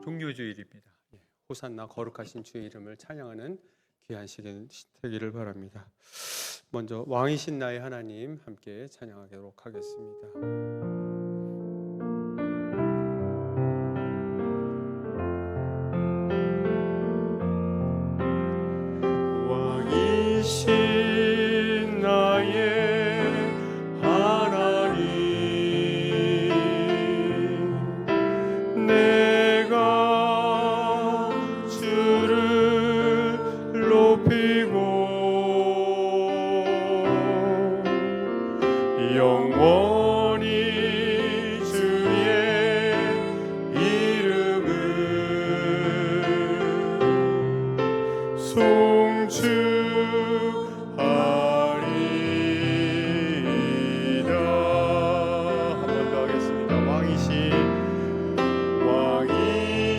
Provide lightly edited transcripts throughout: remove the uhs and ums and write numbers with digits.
등교주일입니다. 호산나 거룩하신 주의 이름을 찬양하는 귀한 시간 되기를 바랍니다. 먼저 왕이신 나의 하나님 함께 찬양하도록 하겠습니다. 왕이신 나의 하나님, 내가 주를 높이고 영원히 주의 이름을 송축하리이다. 한 번 더 하겠습니다.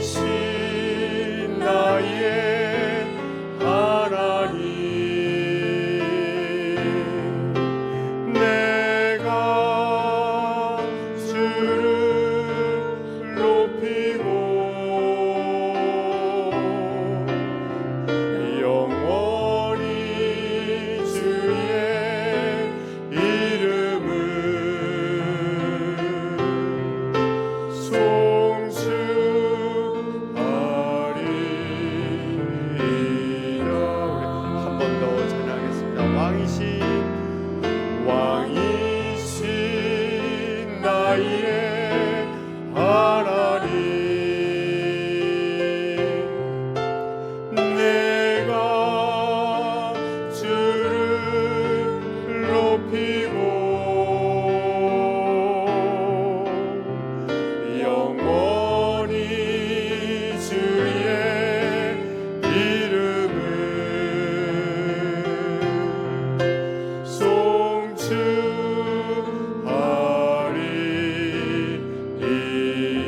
왕이신 나의 하나님, 내가 주를 높이고 영원히 주의 이름을 송축하리이다. 한 번 더 찬양하겠습니다. 왕이신 나의 하나님, 내가 주를 높이고 영원히 주의 이름을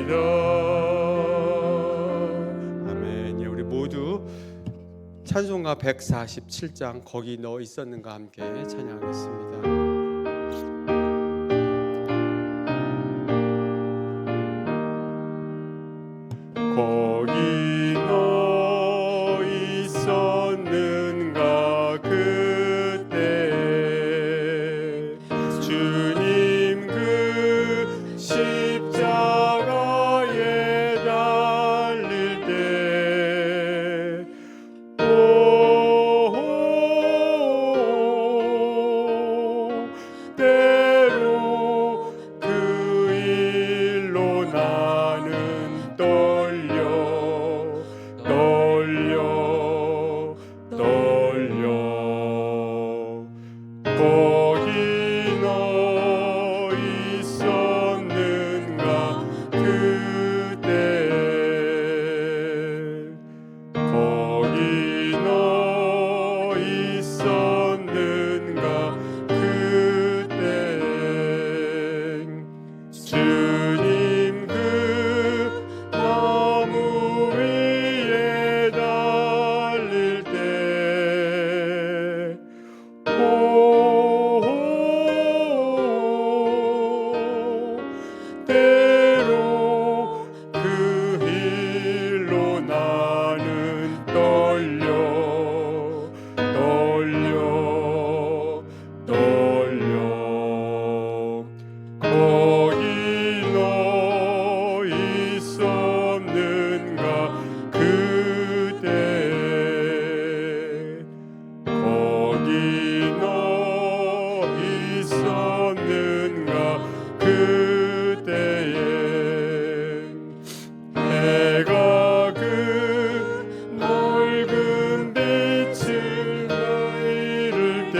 송축하리이다. 아멘. 우리 모두 찬송가 147장 거기 너 있었는가 함께 찬양하겠습니다. 거기 너 있었는가 그때 주님 그 십자가에 달릴 때 때로 그 일로 나는 떨려 거기 너 있었는가 그때 거기 너 있었는가 그때 주님 그 나무 위에 달릴 때 때로 그 일로 나는 떨려 거기 너 있었는가 그때 거기 너 있었는가 그때에 해가 그 넓은 빛을 이룰 때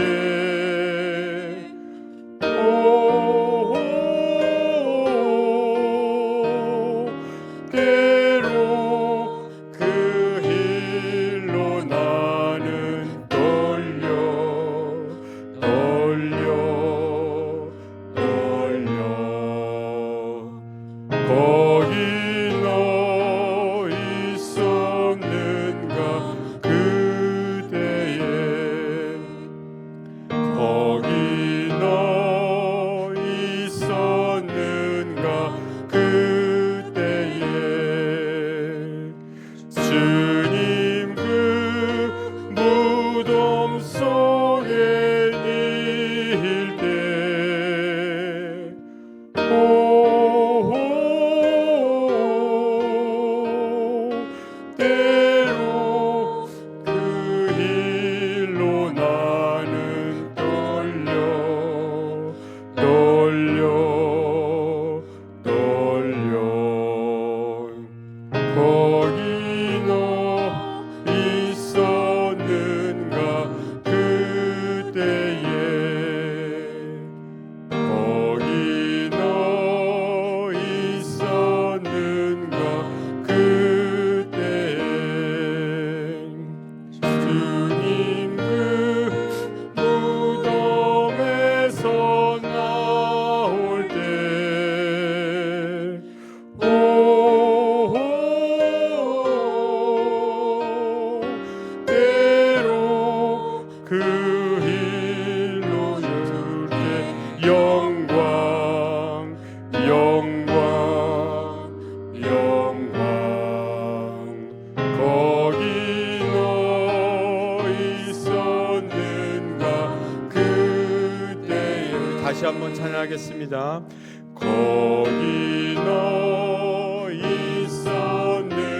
다시 한번 찬양하겠습니다. 거기 너 있었는가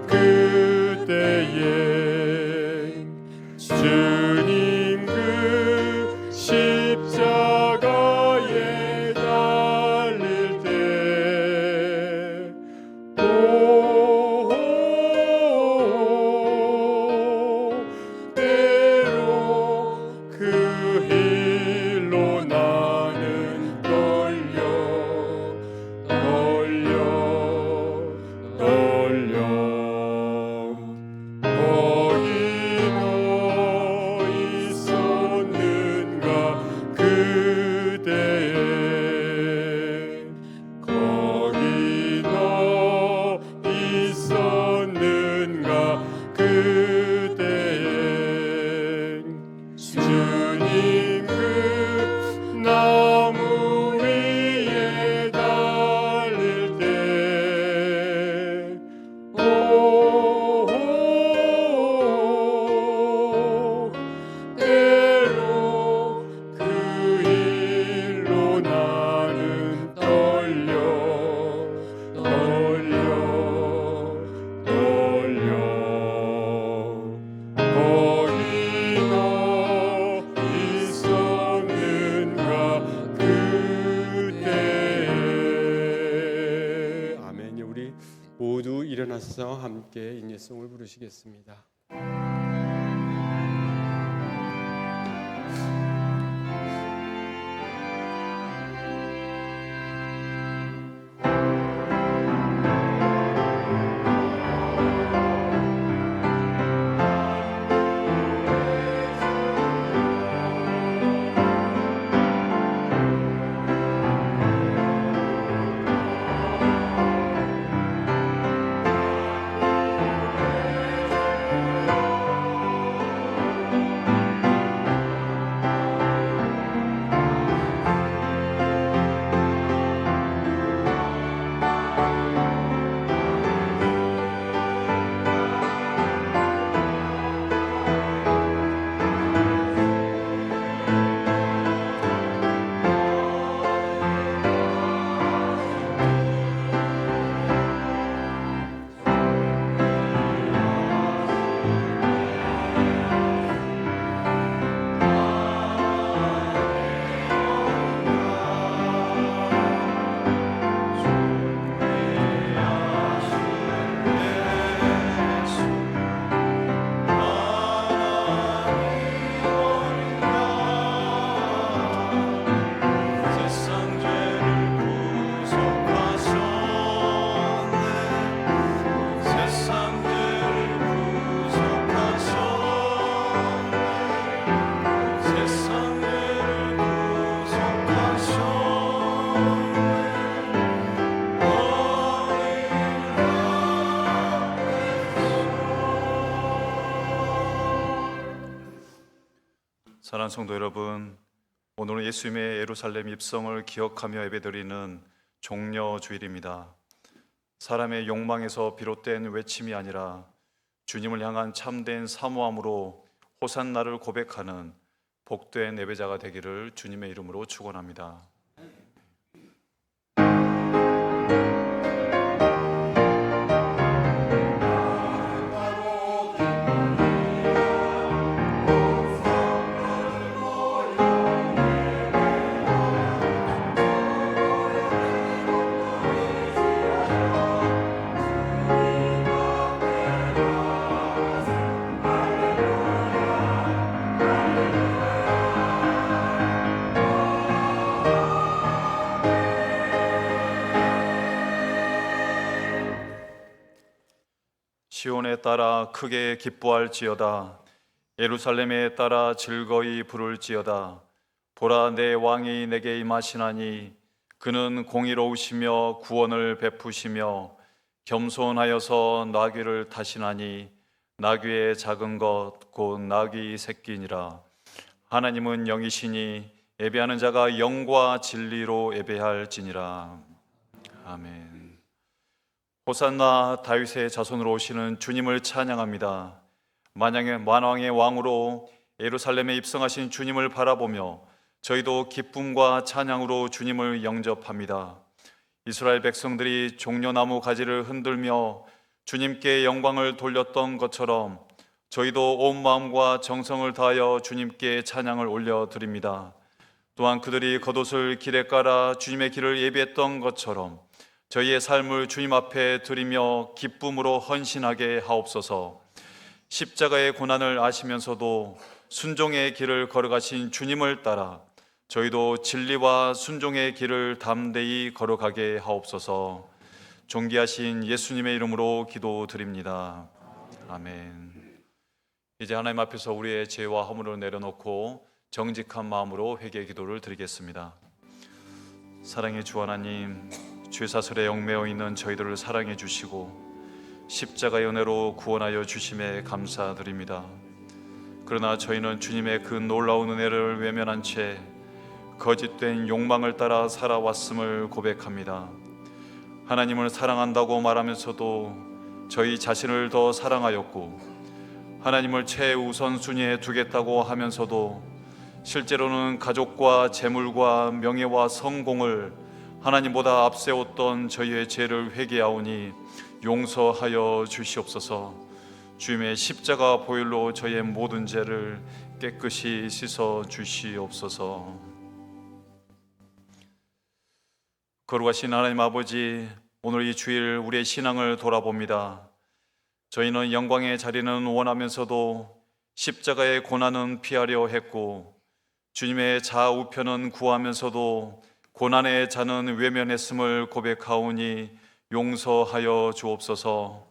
그때에 주님 그 십자가에 달릴 때 때로 그 일로 나는 떨려 거기 너 있었는가 그대에 거기 너 있었는가 그대에 주님 그 나무 위에 달릴 때 때로 그 일로 나는 떨려 거기 너 있었는가 그때에. 아멘. 우리 모두 일어나서 함께 인예송을 부르시겠습니다. 사랑하는 성도 여러분, 오늘은 예수님의 예루살렘 입성을 기억하며 예배드리는 종려 주일입니다. 사람의 욕망에서 비롯된 외침이 아니라 주님을 향한 참된 사모함으로 호산나를 고백하는 복된 예배자가 되기를 주님의 이름으로 축원합니다. 시온에 따라 크게 기뻐할지어다. 예루살렘에 따라 즐거이 부를지어다. 보라, 내 왕이 내게 임하시나니 그는 공의로우시며 구원을 베푸시며 겸손하여서 나귀를 타시나니 나귀의 작은 것 곧 나귀 새끼니라. 하나님은 영이시니 예배하는 자가 영과 진리로 예배할지니라. 아멘. 호산나, 다윗의 자손으로 오시는 주님을 찬양합니다. 만왕의 왕으로 예루살렘에 입성하신 주님을 바라보며 저희도 기쁨과 찬양으로 주님을 영접합니다. 이스라엘 백성들이 종려나무 가지를 흔들며 주님께 영광을 돌렸던 것처럼 저희도 온 마음과 정성을 다하여 주님께 찬양을 올려드립니다. 또한 그들이 겉옷을 길에 깔아 주님의 길을 예비했던 것처럼 저희의 삶을 주님 앞에 드리며 기쁨으로 헌신하게 하옵소서. 십자가의 고난을 아시면서도 순종의 길을 걸어가신 주님을 따라 저희도 진리와 순종의 길을 담대히 걸어가게 하옵소서. 존귀하신 예수님의 이름으로 기도드립니다. 아멘. 이제 하나님 앞에서 우리의 죄와 허물을 내려놓고 정직한 마음으로 회개 기도를 드리겠습니다. 사랑의 주 하나님, 죄사슬에 얽매여 있는 저희들을 사랑해 주시고 십자가의 은혜로 구원하여 주심에 감사드립니다. 그러나 저희는 주님의 그 놀라운 은혜를 외면한 채 거짓된 욕망을 따라 살아왔음을 고백합니다. 하나님을 사랑한다고 말하면서도 저희 자신을 더 사랑하였고, 하나님을 최우선순위에 두겠다고 하면서도 실제로는 가족과 재물과 명예와 성공을 하나님보다 앞세웠던 저희의 죄를 회개하오니 용서하여 주시옵소서. 주님의 십자가 보혈로 저희의 모든 죄를 깨끗이 씻어 주시옵소서. 거룩하신 하나님 아버지, 오늘 이 주일 우리의 신앙을 돌아봅니다. 저희는 영광의 자리는 원하면서도 십자가의 고난은 피하려 했고, 주님의 좌우편은 구하면서도 고난의 자는 외면했음을 고백하오니 용서하여 주옵소서.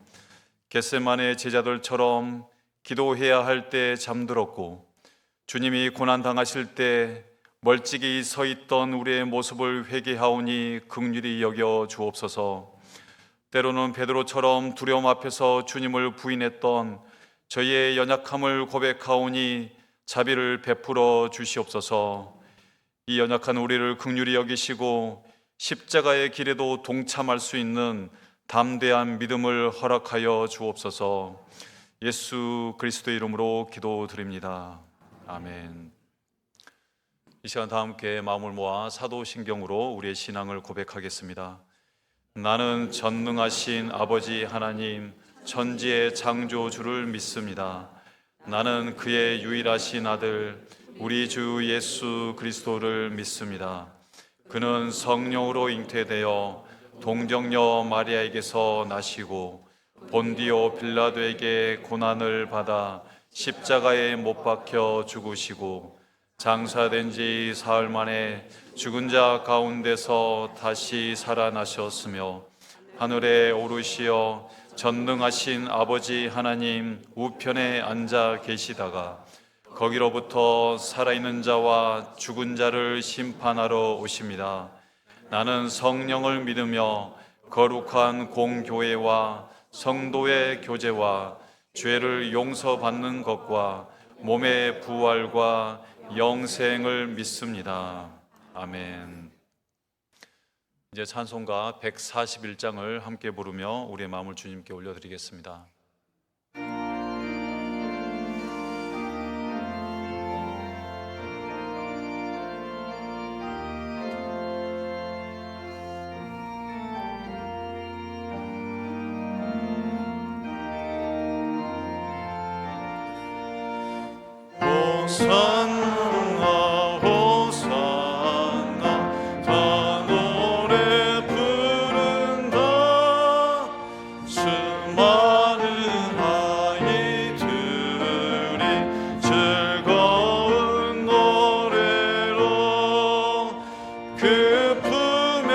겟세마네 제자들처럼 기도해야 할 때 잠들었고, 주님이 고난 당하실 때 멀찍이 서 있던 우리의 모습을 회개하오니 긍휼히 여겨 주옵소서. 때로는 베드로처럼 두려움 앞에서 주님을 부인했던 저희의 연약함을 고백하오니 자비를 베풀어 주시옵소서. 이 연약한 우리를 긍휼히 여기시고 십자가의 길에도 동참할 수 있는 담대한 믿음을 허락하여 주옵소서. 예수 그리스도의 이름으로 기도드립니다. 아멘. 이 시간 다 함께 마음을 모아 사도신경으로 우리의 신앙을 고백하겠습니다. 나는 전능하신 아버지 하나님, 천지의 창조주를 믿습니다. 나는 그의 유일하신 아들 우리 주 예수 그리스도를 믿습니다. 그는 성령으로 잉태되어 동정녀 마리아에게서 나시고 본디오 빌라도에게 고난을 받아 십자가에 못 박혀 죽으시고 장사된 지 사흘 만에 죽은 자 가운데서 다시 살아나셨으며 하늘에 오르시어 전능하신 아버지 하나님 우편에 앉아 계시다가 거기로부터 살아있는 자와 죽은 자를 심판하러 오십니다. 나는 성령을 믿으며 거룩한 공교회와 성도의 교제와 죄를 용서받는 것과 몸의 부활과 영생을 믿습니다. 아멘. 이제 찬송가 141장을 함께 부르며 우리의 마음을 주님께 올려드리겠습니다. 호산나 호산나 다 노래 부른다. 수많은 아이들이 즐거운 노래로 그 품에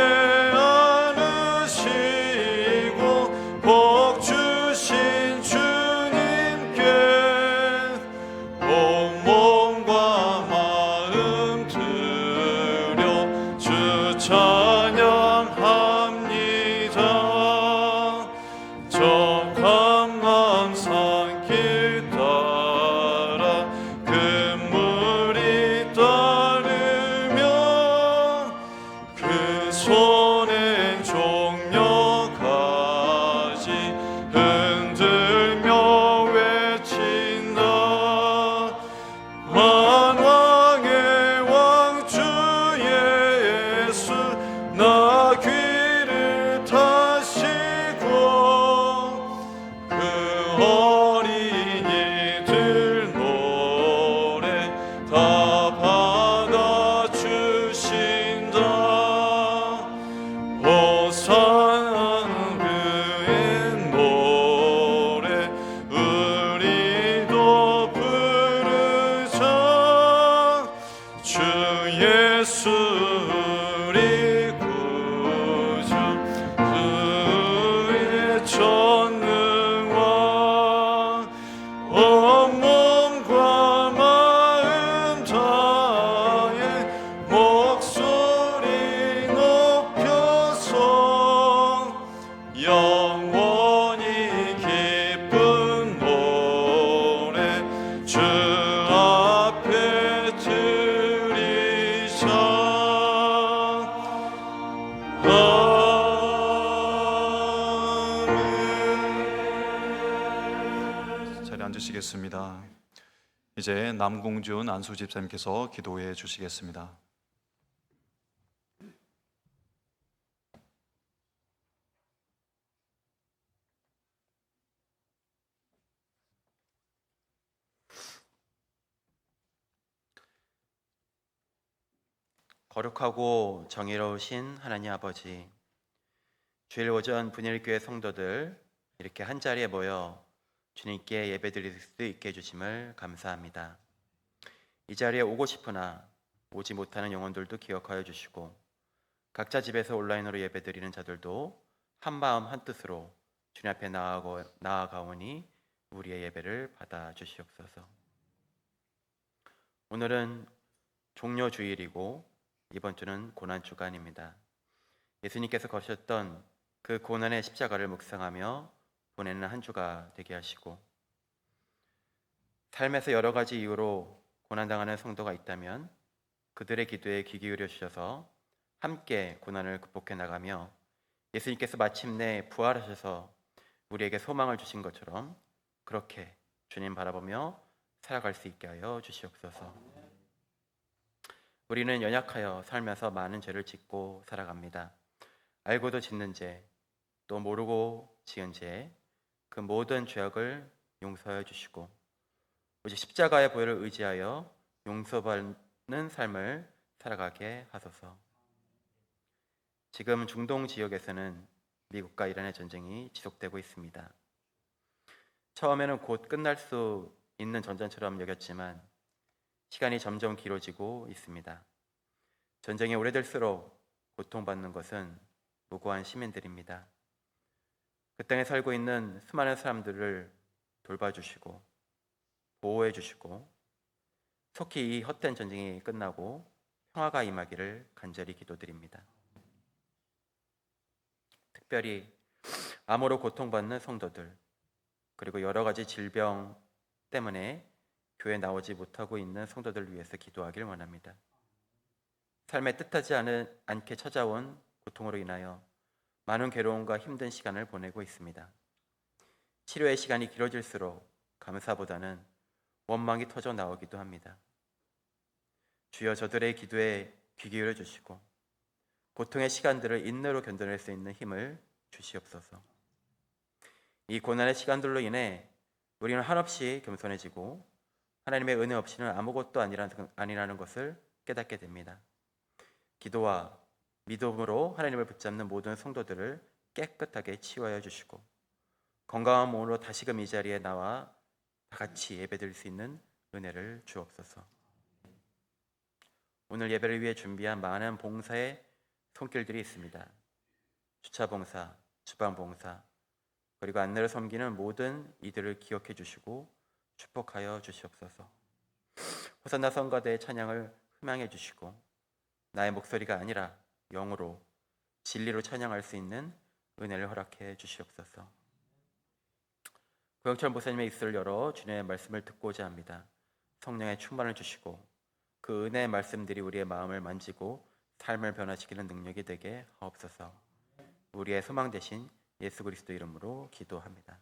안으시고 복 주신 주님께 온몸과 예수 우리 구주 주의 전능왕 온몸과 마음 다해 목소리 높여서 영원히 기쁜 노래 주 앞에 드리자. 아멘. 자리에 앉으시겠습니다. 이제 남궁준 안수 집사님께서 기도해 주시겠습니다. 거룩하고 정의로우신 하나님 아버지, 주일 오전 분일교회 성도들 이렇게 한자리에 모여 주님께 예배드릴 수 있게 해주심을 감사합니다. 이 자리에 오고 싶으나 오지 못하는 영혼들도 기억하여 주시고, 각자 집에서 온라인으로 예배드리는 자들도 한마음 한뜻으로 주님 앞에 나아가오니 우리의 예배를 받아 주시옵소서. 오늘은 종료주일이고 이번 주는 고난주간입니다. 예수님께서 거셨던 그 고난의 십자가를 묵상하며 보내는 한 주가 되게 하시고, 삶에서 여러 가지 이유로 고난당하는 성도가 있다면 그들의 기도에 귀 기울여 주셔서 함께 고난을 극복해 나가며 예수님께서 마침내 부활하셔서 우리에게 소망을 주신 것처럼 그렇게 주님 바라보며 살아갈 수 있게 하여 주시옵소서. 우리는 연약하여 살면서 많은 죄를 짓고 살아갑니다. 알고도 짓는 죄, 또 모르고 지은 죄, 그 모든 죄악을 용서해 주시고 오직 십자가의 보혈을 의지하여 용서받는 삶을 살아가게 하소서. 지금 중동 지역에서는 미국과 이란의 전쟁이 지속되고 있습니다. 처음에는 곧 끝날 수 있는 전쟁처럼 여겼지만 시간이 점점 길어지고 있습니다. 전쟁이 오래될수록 고통받는 것은 무고한 시민들입니다. 그 땅에 살고 있는 수많은 사람들을 돌봐주시고 보호해 주시고 속히 이 헛된 전쟁이 끝나고 평화가 임하기를 간절히 기도드립니다. 특별히 암으로 고통받는 성도들, 그리고 여러 가지 질병 때문에 교회에 나오지 못하고 있는 성도들을 위해서 기도하길 원합니다. 삶에 뜻하지 않게 찾아온 고통으로 인하여 많은 괴로움과 힘든 시간을 보내고 있습니다. 치료의 시간이 길어질수록 감사보다는 원망이 터져 나오기도 합니다. 주여, 저들의 기도에 귀 기울여 주시고 고통의 시간들을 인내로 견뎌낼 수 있는 힘을 주시옵소서. 이 고난의 시간들로 인해 우리는 한없이 겸손해지고 하나님의 은혜 없이는 아무것도 아니라는 것을 깨닫게 됩니다. 기도와 믿음으로 하나님을 붙잡는 모든 성도들을 깨끗하게 치유하여 주시고 건강한 몸으로 다시금 이 자리에 나와 다 같이 예배드릴 수 있는 은혜를 주옵소서. 오늘 예배를 위해 준비한 많은 봉사의 손길들이 있습니다. 주차봉사, 주방봉사, 그리고 안내를 섬기는 모든 이들을 기억해 주시고 축복하여 주시옵소서. 호산나 성가대의 찬양을 흠양해 주시고 나의 목소리가 아니라 영으로 진리로 찬양할 수 있는 은혜를 허락해 주시옵소서. 고영철 목사님의 입술을 열어 주님의 말씀을 듣고자 합니다. 성령의 충만을 주시고 그 은혜의 말씀들이 우리의 마음을 만지고 삶을 변화시키는 능력이 되게 하옵소서. 우리의 소망 되신 예수 그리스도 이름으로 기도합니다.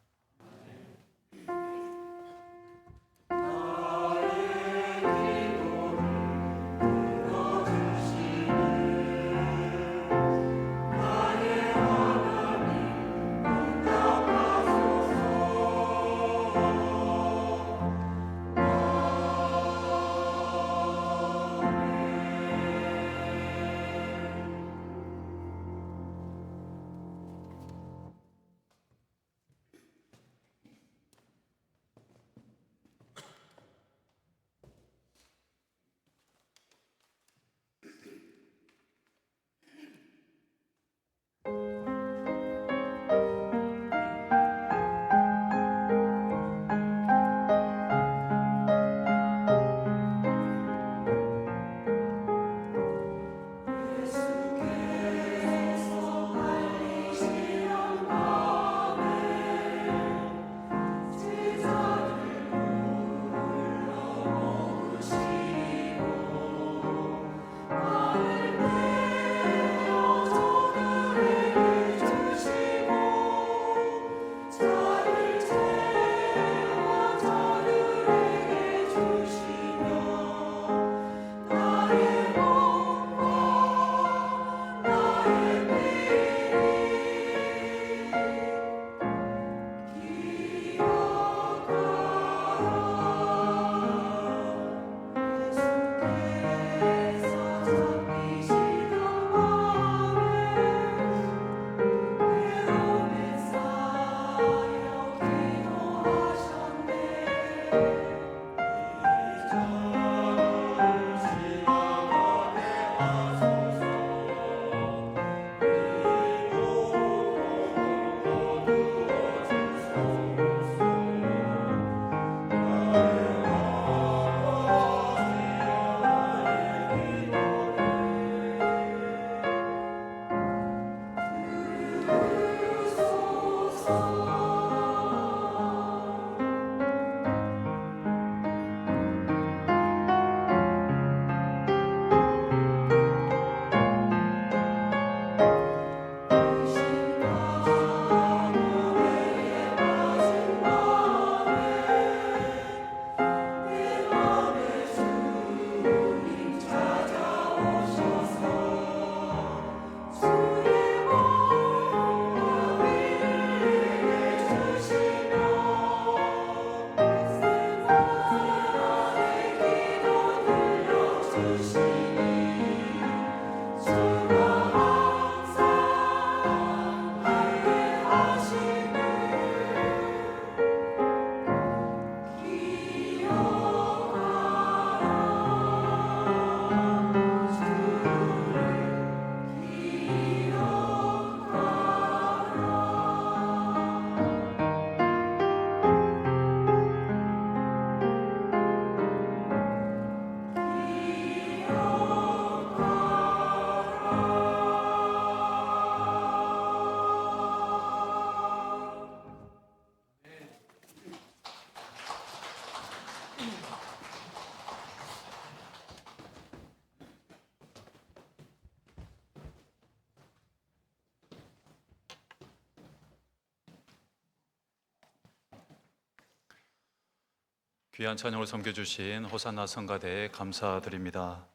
귀한 찬양을 섬겨주신 호산나 성가대에 감사드립니다.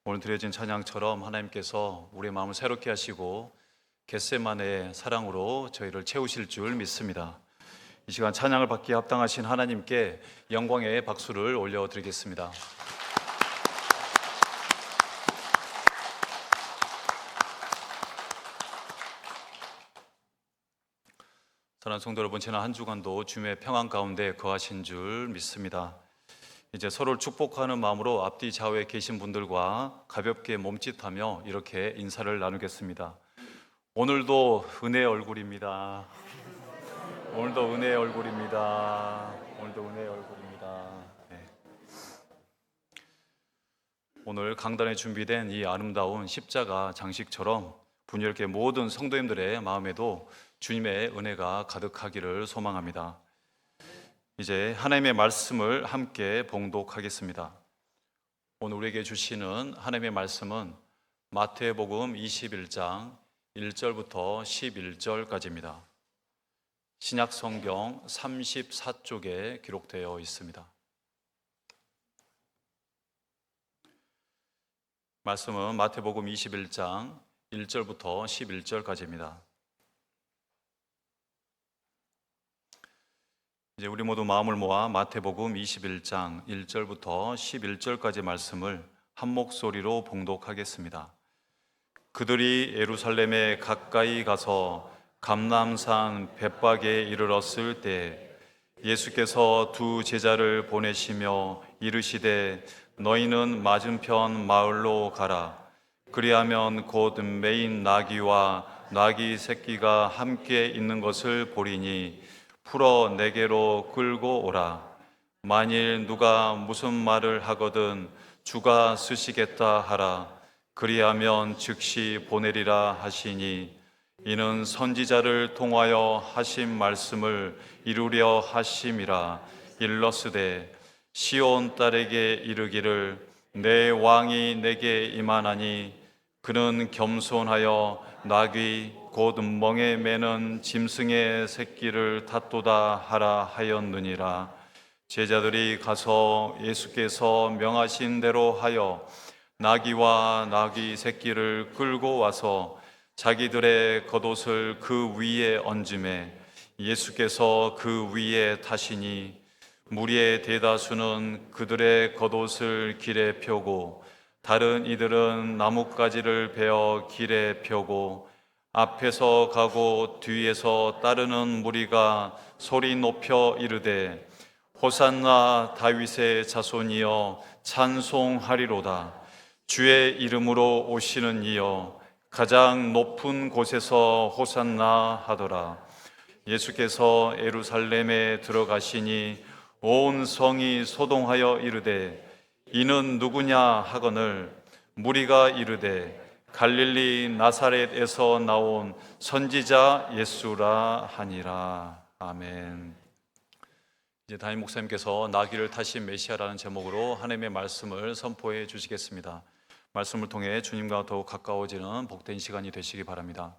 오늘 드려진 찬양처럼 하나님께서 우리의 마음을 새롭게 하시고 겟세마네의 사랑으로 저희를 채우실 줄 믿습니다. 이 시간 찬양을 받기에 합당하신 하나님께 영광의 박수를 올려드리겠습니다. 사랑하는 성도 여러분, 지난 한 주간도 주님의 평안 가운데 거하신 줄 믿습니다. 이제 서로를 축복하는 마음으로 앞뒤 좌우에 계신 분들과 가볍게 몸짓하며 이렇게 인사를 나누겠습니다. 오늘도 은혜의 얼굴입니다. 오늘도 은혜의 얼굴입니다. 오늘도 은혜의 얼굴입니다. 네. 오늘 강단에 준비된 이 아름다운 십자가 장식처럼 분열교회 모든 성도님들의 마음에도 주님의 은혜가 가득하기를 소망합니다. 이제 하나님의 말씀을 함께 봉독하겠습니다. 오늘 우리에게 주시는 하나님의 말씀은 마태복음 21장 1절부터 11절까지입니다. 신약 성경 34쪽에 기록되어 있습니다. 말씀은 마태복음 21장 1절부터 11절까지입니다. 이제 우리 모두 마음을 모아 마태복음 21장 1절부터 11절까지 말씀을 한 목소리로 봉독하겠습니다. 그들이 예루살렘에 가까이 가서 감람산 벳박에 이르렀을 때 예수께서 두 제자를 보내시며 이르시되 너희는 맞은편 마을로 가라. 그리하면 곧 매인 나귀와 나귀 새끼가 함께 있는 것을 보리니 풀어 내게로 끌고 오라. 만일 누가 무슨 말을 하거든 주가 쓰시겠다 하라. 그리하면 즉시 보내리라 하시니 이는 선지자를 통하여 하신 말씀을 이루려 하심이라. 일러스되 시온 딸에게 이르기를 내 왕이 내게 임하나니 그는 겸손하여 나귀 곧 멍에 매는 짐승의 새끼를 탔도다 하라 하였느니라. 제자들이 가서 예수께서 명하신 대로 하여 나귀와 나귀 새끼를 끌고 와서 자기들의 겉옷을 그 위에 얹음에 예수께서 그 위에 타시니 무리의 대다수는 그들의 겉옷을 길에 펴고 다른 이들은 나뭇가지를 베어 길에 펴고 앞에서 가고 뒤에서 따르는 무리가 소리 높여 이르되 호산나 다윗의 자손이여 찬송하리로다. 주의 이름으로 오시는 이여 가장 높은 곳에서 호산나 하더라. 예수께서 예루살렘에 들어가시니 온 성이 소동하여 이르되 이는 누구냐 하거늘 무리가 이르되 갈릴리 나사렛에서 나온 선지자 예수라 하니라. 아멘. 이제 담임 목사님께서 나귀를 타신 메시아라는 제목으로 하나님의 말씀을 선포해 주시겠습니다. 말씀을 통해 주님과 더욱 가까워지는 복된 시간이 되시기 바랍니다.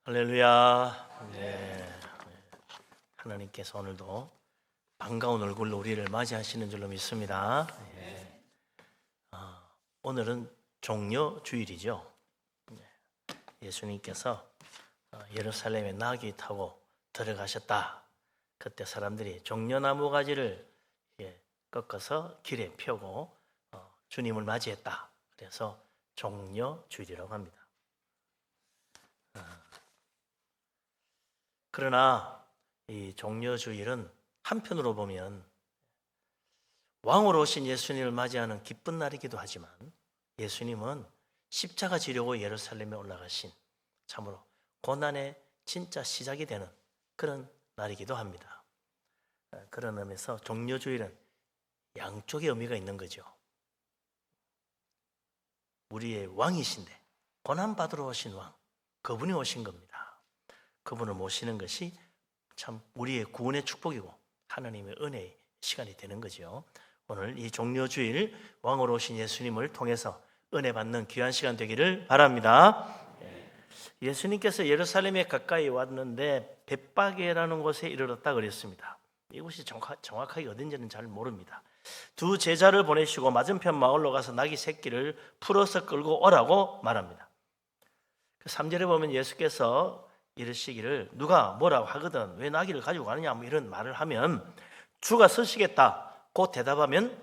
할렐루야. 네. 하나님께서 오늘도 반가운 얼굴로 우리를 맞이하시는 줄로 믿습니다. 네. 오늘은 종려 주일이죠. 예수님께서 예루살렘에 나귀 타고 들어가셨다. 그때 사람들이 종려나무 가지를 꺾어서 길에 펴고 주님을 맞이했다. 그래서 종려 주일이라고 합니다. 그러나 이 종려 주일은 한편으로 보면 왕으로 오신 예수님을 맞이하는 기쁜 날이기도 하지만 예수님은 십자가 지려고 예루살렘에 올라가신 참으로 고난의 진짜 시작이 되는 그런 날이기도 합니다. 그런 의미에서 종려 주일은 양쪽의 의미가 있는 거죠. 우리의 왕이신데 고난받으러 오신 왕, 그분이 오신 겁니다. 그분을 모시는 것이 참 우리의 구원의 축복이고 하나님의 은혜의 시간이 되는 거죠. 오늘 이 종려주일 왕으로 오신 예수님을 통해서 은혜 받는 귀한 시간 되기를 바랍니다. 예수님께서 예루살렘에 가까이 왔는데 벳바게라는 곳에 이르렀다 그랬습니다. 이곳이 정확하게 어딘지는 잘 모릅니다. 두 제자를 보내시고 맞은편 마을로 가서 나귀 새끼를 풀어서 끌고 오라고 말합니다. 3절에 보면 예수께서 이르시기를 누가 뭐라고 하거든 왜 나귀를 가지고 가느냐 뭐 이런 말을 하면 주가 서시겠다 곧 대답하면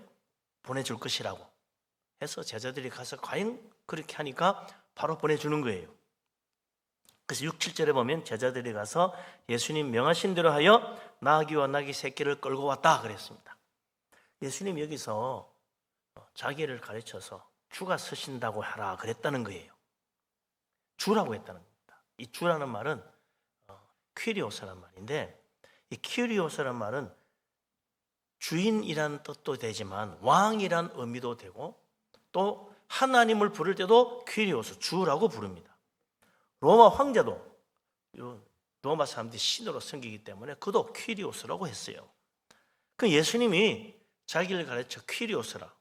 보내줄 것이라고 해서 제자들이 가서 과연 그렇게 하니까 바로 보내주는 거예요. 그래서 6, 7절에 보면 제자들이 가서 예수님 명하신 대로 하여 나귀와 나귀 새끼를 끌고 왔다 그랬습니다. 예수님 여기서 자기를 가르쳐서 주가 서신다고 하라 그랬다는 거예요. 주라고 했다는 겁니다. 이 주라는 말은 퀴리오스라는 말인데 이 퀴리오스라는 말은 주인이란 뜻도 되지만 왕이란 의미도 되고 또 하나님을 부를 때도 퀴리오스 주라고 부릅니다. 로마 황제도 로마 사람들이 신으로 섬기기 때문에 그도 퀴리오스라고 했어요. 그 예수님이 자기를 가르쳐 퀴리오스라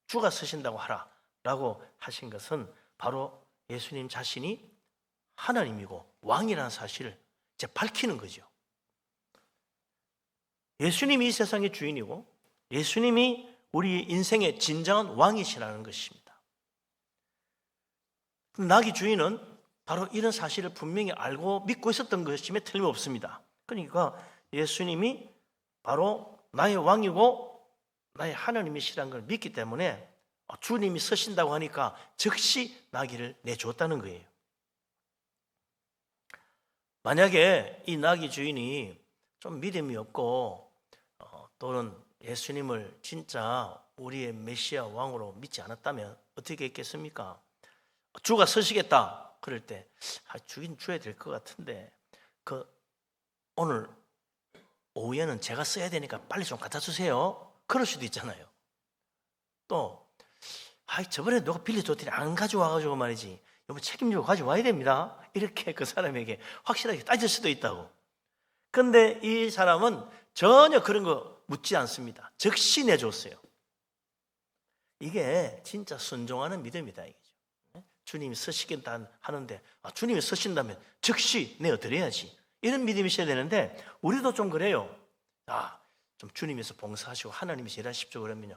주가 서신다고 하라 라고 하신 것은 바로 예수님 자신이 하나님이고 왕이라는 사실을 이제 밝히는 거죠. 예수님이 이 세상의 주인이고 예수님이 우리 인생의 진정한 왕이시라는 것입니다. 나귀 주인은 바로 이런 사실을 분명히 알고 믿고 있었던 것임에 틀림없습니다. 그러니까 예수님이 바로 나의 왕이고 나의 하나님이시라는 걸 믿기 때문에 주님이 서신다고 하니까 즉시 나귀를 내주었다는 거예요. 만약에 이 나귀 주인이 좀 믿음이 없고 또는 예수님을 진짜 우리의 메시아 왕으로 믿지 않았다면 어떻게 했겠습니까? 주가 서시겠다 그럴 때 주긴 줘야 될 것 같은데 오늘 오후에는 제가 써야 되니까 빨리 좀 갖다 주세요. 그럴 수도 있잖아요. 또 저번에 누가 빌려줬더니 안 가져와가지고 말이지 여보 책임지고 가져와야 됩니다. 이렇게 그 사람에게 확실하게 따질 수도 있다고. 그런데 이 사람은 전혀 그런 거 묻지 않습니다. 즉시 내줬어요. 이게 진짜 순종하는 믿음이다 이거죠. 주님이 서시겠다 하는데 주님이 서신다면 즉시 내어드려야지. 이런 믿음이 있어야 되는데 우리도 좀 그래요. 좀 주님께서 봉사하시고 하나님께서 일하십시오 그러면요.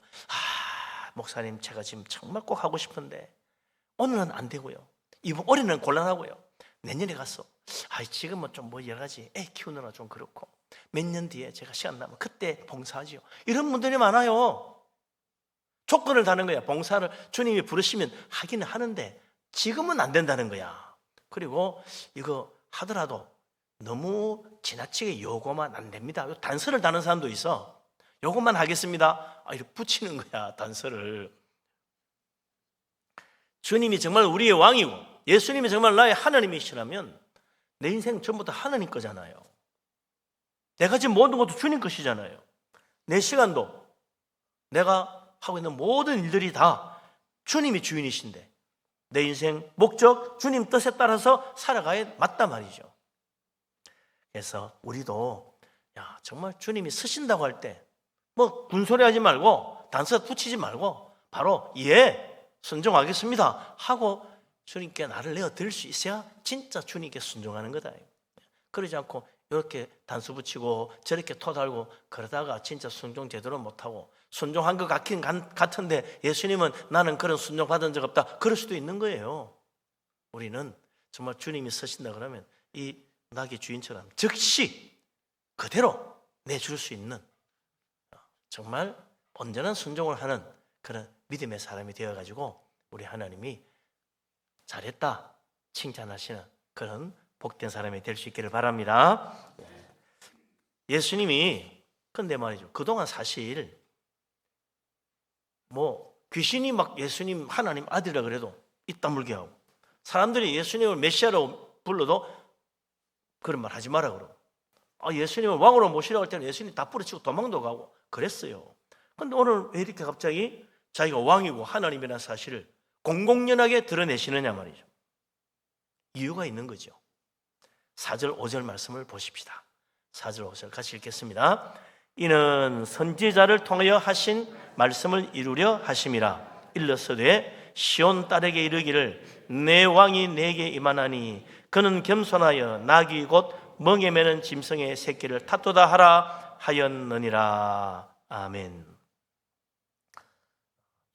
목사님 제가 지금 정말 꼭 하고 싶은데 오늘은 안 되고요. 이번 올해는 곤란하고요. 내년에 가서 지금은 좀 뭐 여러 가지 애 키우느라 좀 그렇고 몇 년 뒤에 제가 시간 나면 그때 봉사하지요. 이런 분들이 많아요. 조건을 다는 거야. 봉사를 주님이 부르시면 하기는 하는데 지금은 안 된다는 거야. 그리고 이거 하더라도 너무 지나치게 요거만 안 됩니다. 단서를 다는 사람도 있어. 요것만 하겠습니다. 이렇게 붙이는 거야, 단서를. 주님이 정말 우리의 왕이고 예수님이 정말 나의 하나님이시라면 내 인생 전부 다 하나님 거잖아요. 내가 지금 모든 것도 주님 것이잖아요. 내 시간도 내가 하고 있는 모든 일들이 다 주님이 주인이신데 내 인생 목적 주님 뜻에 따라서 살아가야 맞단 말이죠. 그래서 우리도 정말 주님이 서신다고 할 때 뭐 군소리 하지 말고 단서 붙이지 말고 바로 순종하겠습니다 하고 주님께 나를 내어드릴 수 있어야 진짜 주님께 순종하는 거다. 그러지 않고 이렇게 단수 붙이고 저렇게 토 달고 그러다가 진짜 순종 제대로 못하고 순종한 것 같긴 같은데 예수님은 나는 그런 순종 받은 적 없다 그럴 수도 있는 거예요. 우리는 정말 주님이 서신다 그러면 이 나귀 주인처럼 즉시 그대로 내줄 수 있는 정말 온전한 순종을 하는 그런 믿음의 사람이 되어가지고 우리 하나님이 잘했다 칭찬하시는 그런 복된 사람이 될 수 있기를 바랍니다. 예수님이 근데 말이죠. 그동안 사실 뭐 귀신이 막 예수님 하나님 아들이라 그래도 입 다물게 하고 사람들이 예수님을 메시아로 불러도 그런 말 하지 마라 그러고 예수님을 왕으로 모시라고 할 때는 예수님 다 뿌리치고 도망도 가고 그랬어요. 그런데 오늘 왜 이렇게 갑자기 자기가 왕이고 하나님이라는 사실을 공공연하게 드러내시느냐 말이죠. 이유가 있는 거죠. 4절 5절 말씀을 보십시다. 4절 5절 같이 읽겠습니다. 이는 선지자를 통하여 하신 말씀을 이루려 하심이라. 일러서되 시온 딸에게 이르기를 내 왕이 내게 임하나니 그는 겸손하여 나귀 곧 멍에 매는 짐승의 새끼를 탓도다 하라 하였느니라. 아멘.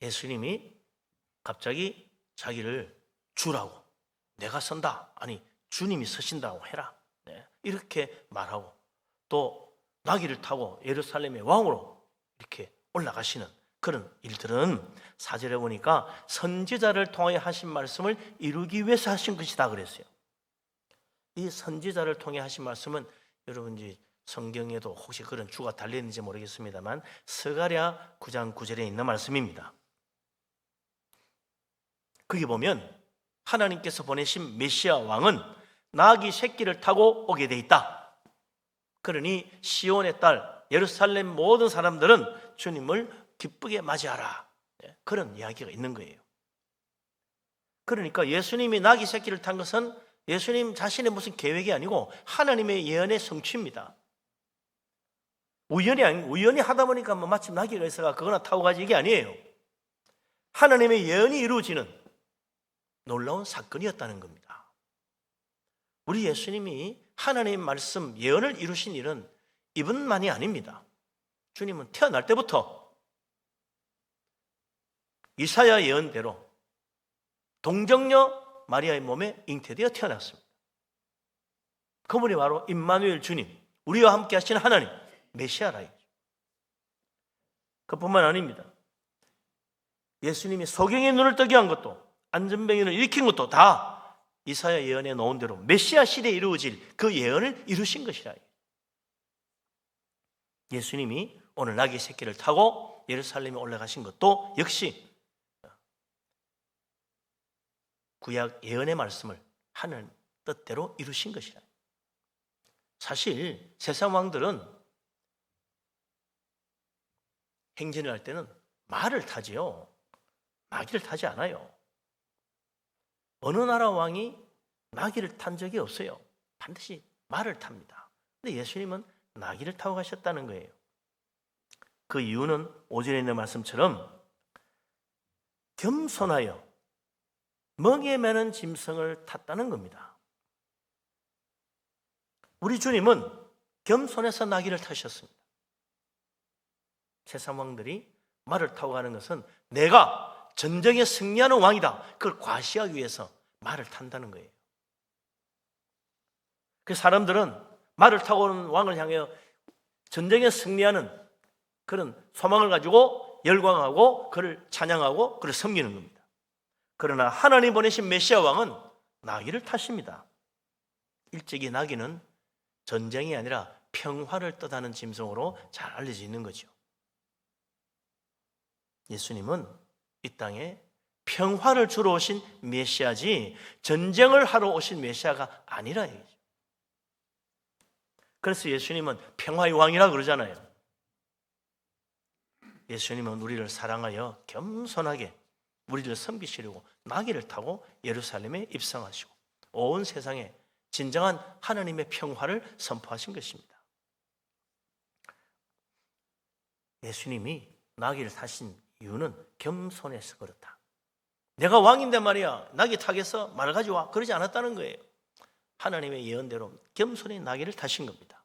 예수님이 갑자기 자기를 주라고, 내가 선다, 아니 주님이 서신다고 해라, 네, 이렇게 말하고, 또 나귀를 타고 예루살렘의 왕으로 이렇게 올라가시는 그런 일들은 4절에 보니까 선지자를 통해 하신 말씀을 이루기 위해서 하신 것이다 그랬어요. 이 선지자를 통해 하신 말씀은 여러분 이제 성경에도 혹시 그런 주가 달려있는지 모르겠습니다만 스가랴 9장 9절에 있는 말씀입니다. 거기 보면 하나님께서 보내신 메시아 왕은 나귀 새끼를 타고 오게 돼 있다. 그러니 시온의 딸 예루살렘 모든 사람들은 주님을 기쁘게 맞이하라, 그런 이야기가 있는 거예요. 그러니까 예수님이 나귀 새끼를 탄 것은 예수님 자신의 무슨 계획이 아니고 하나님의 예언의 성취입니다. 우연히 하다 보니까 뭐 마침 나귀가 있어가 그거나 타고 가지, 이게 아니에요. 하나님의 예언이 이루어지는 놀라운 사건이었다는 겁니다. 우리 예수님이 하나님의 말씀, 예언을 이루신 일은 이분만이 아닙니다. 주님은 태어날 때부터 이사야 예언대로 동정녀 마리아의 몸에 잉태되어 태어났습니다. 그분이 바로 임마누엘 주님, 우리와 함께 하시는 하나님, 메시아라. 그뿐만 아닙니다. 예수님이 소경의 눈을 뜨게 한 것도, 안전병인을 일으킨 것도 다 이사야 예언에 놓은 대로 메시아 시대에 이루어질 그 예언을 이루신 것이라. 예수님이 오늘 나귀 새끼를 타고 예루살렘에 올라가신 것도 역시 구약 예언의 말씀을 하는 뜻대로 이루신 것이라. 사실 세상 왕들은 행진을 할 때는 말을 타지요, 나귀를 타지 않아요. 어느 나라 왕이 나귀를 탄 적이 없어요. 반드시 말을 탑니다. 근데 예수님은 나귀를 타고 가셨다는 거예요. 그 이유는 5절에 있는 말씀처럼 겸손하여 멍에 매는 짐승을 탔다는 겁니다. 우리 주님은 겸손해서 나귀를 타셨습니다. 세상 왕들이 말을 타고 가는 것은 내가 전쟁에 승리하는 왕이다, 그걸 과시하기 위해서 말을 탄다는 거예요. 그 사람들은 말을 타고 오는 왕을 향해 전쟁에 승리하는 그런 소망을 가지고 열광하고 그를 찬양하고 그를 섬기는 겁니다. 그러나 하나님 보내신 메시아 왕은 나귀를 타십니다. 일찍이 나귀는 전쟁이 아니라 평화를 뜻하는 짐승으로 잘 알려져 있는 거죠. 예수님은 이 땅에 평화를 주러 오신 메시아지 전쟁을 하러 오신 메시아가 아니라 얘기죠. 그래서 예수님은 평화의 왕이라 그러잖아요. 예수님은 우리를 사랑하여 겸손하게 우리를 섬기시려고 나귀를 타고 예루살렘에 입성하시고 온 세상에 진정한 하나님의 평화를 선포하신 것입니다. 예수님이 나귀를 타신 이유는 겸손해서 그렇다. 내가 왕인데 말이야, 나귀 타겠어? 말 가져와. 그러지 않았다는 거예요. 하나님의 예언대로 겸손히 나귀를 타신 겁니다.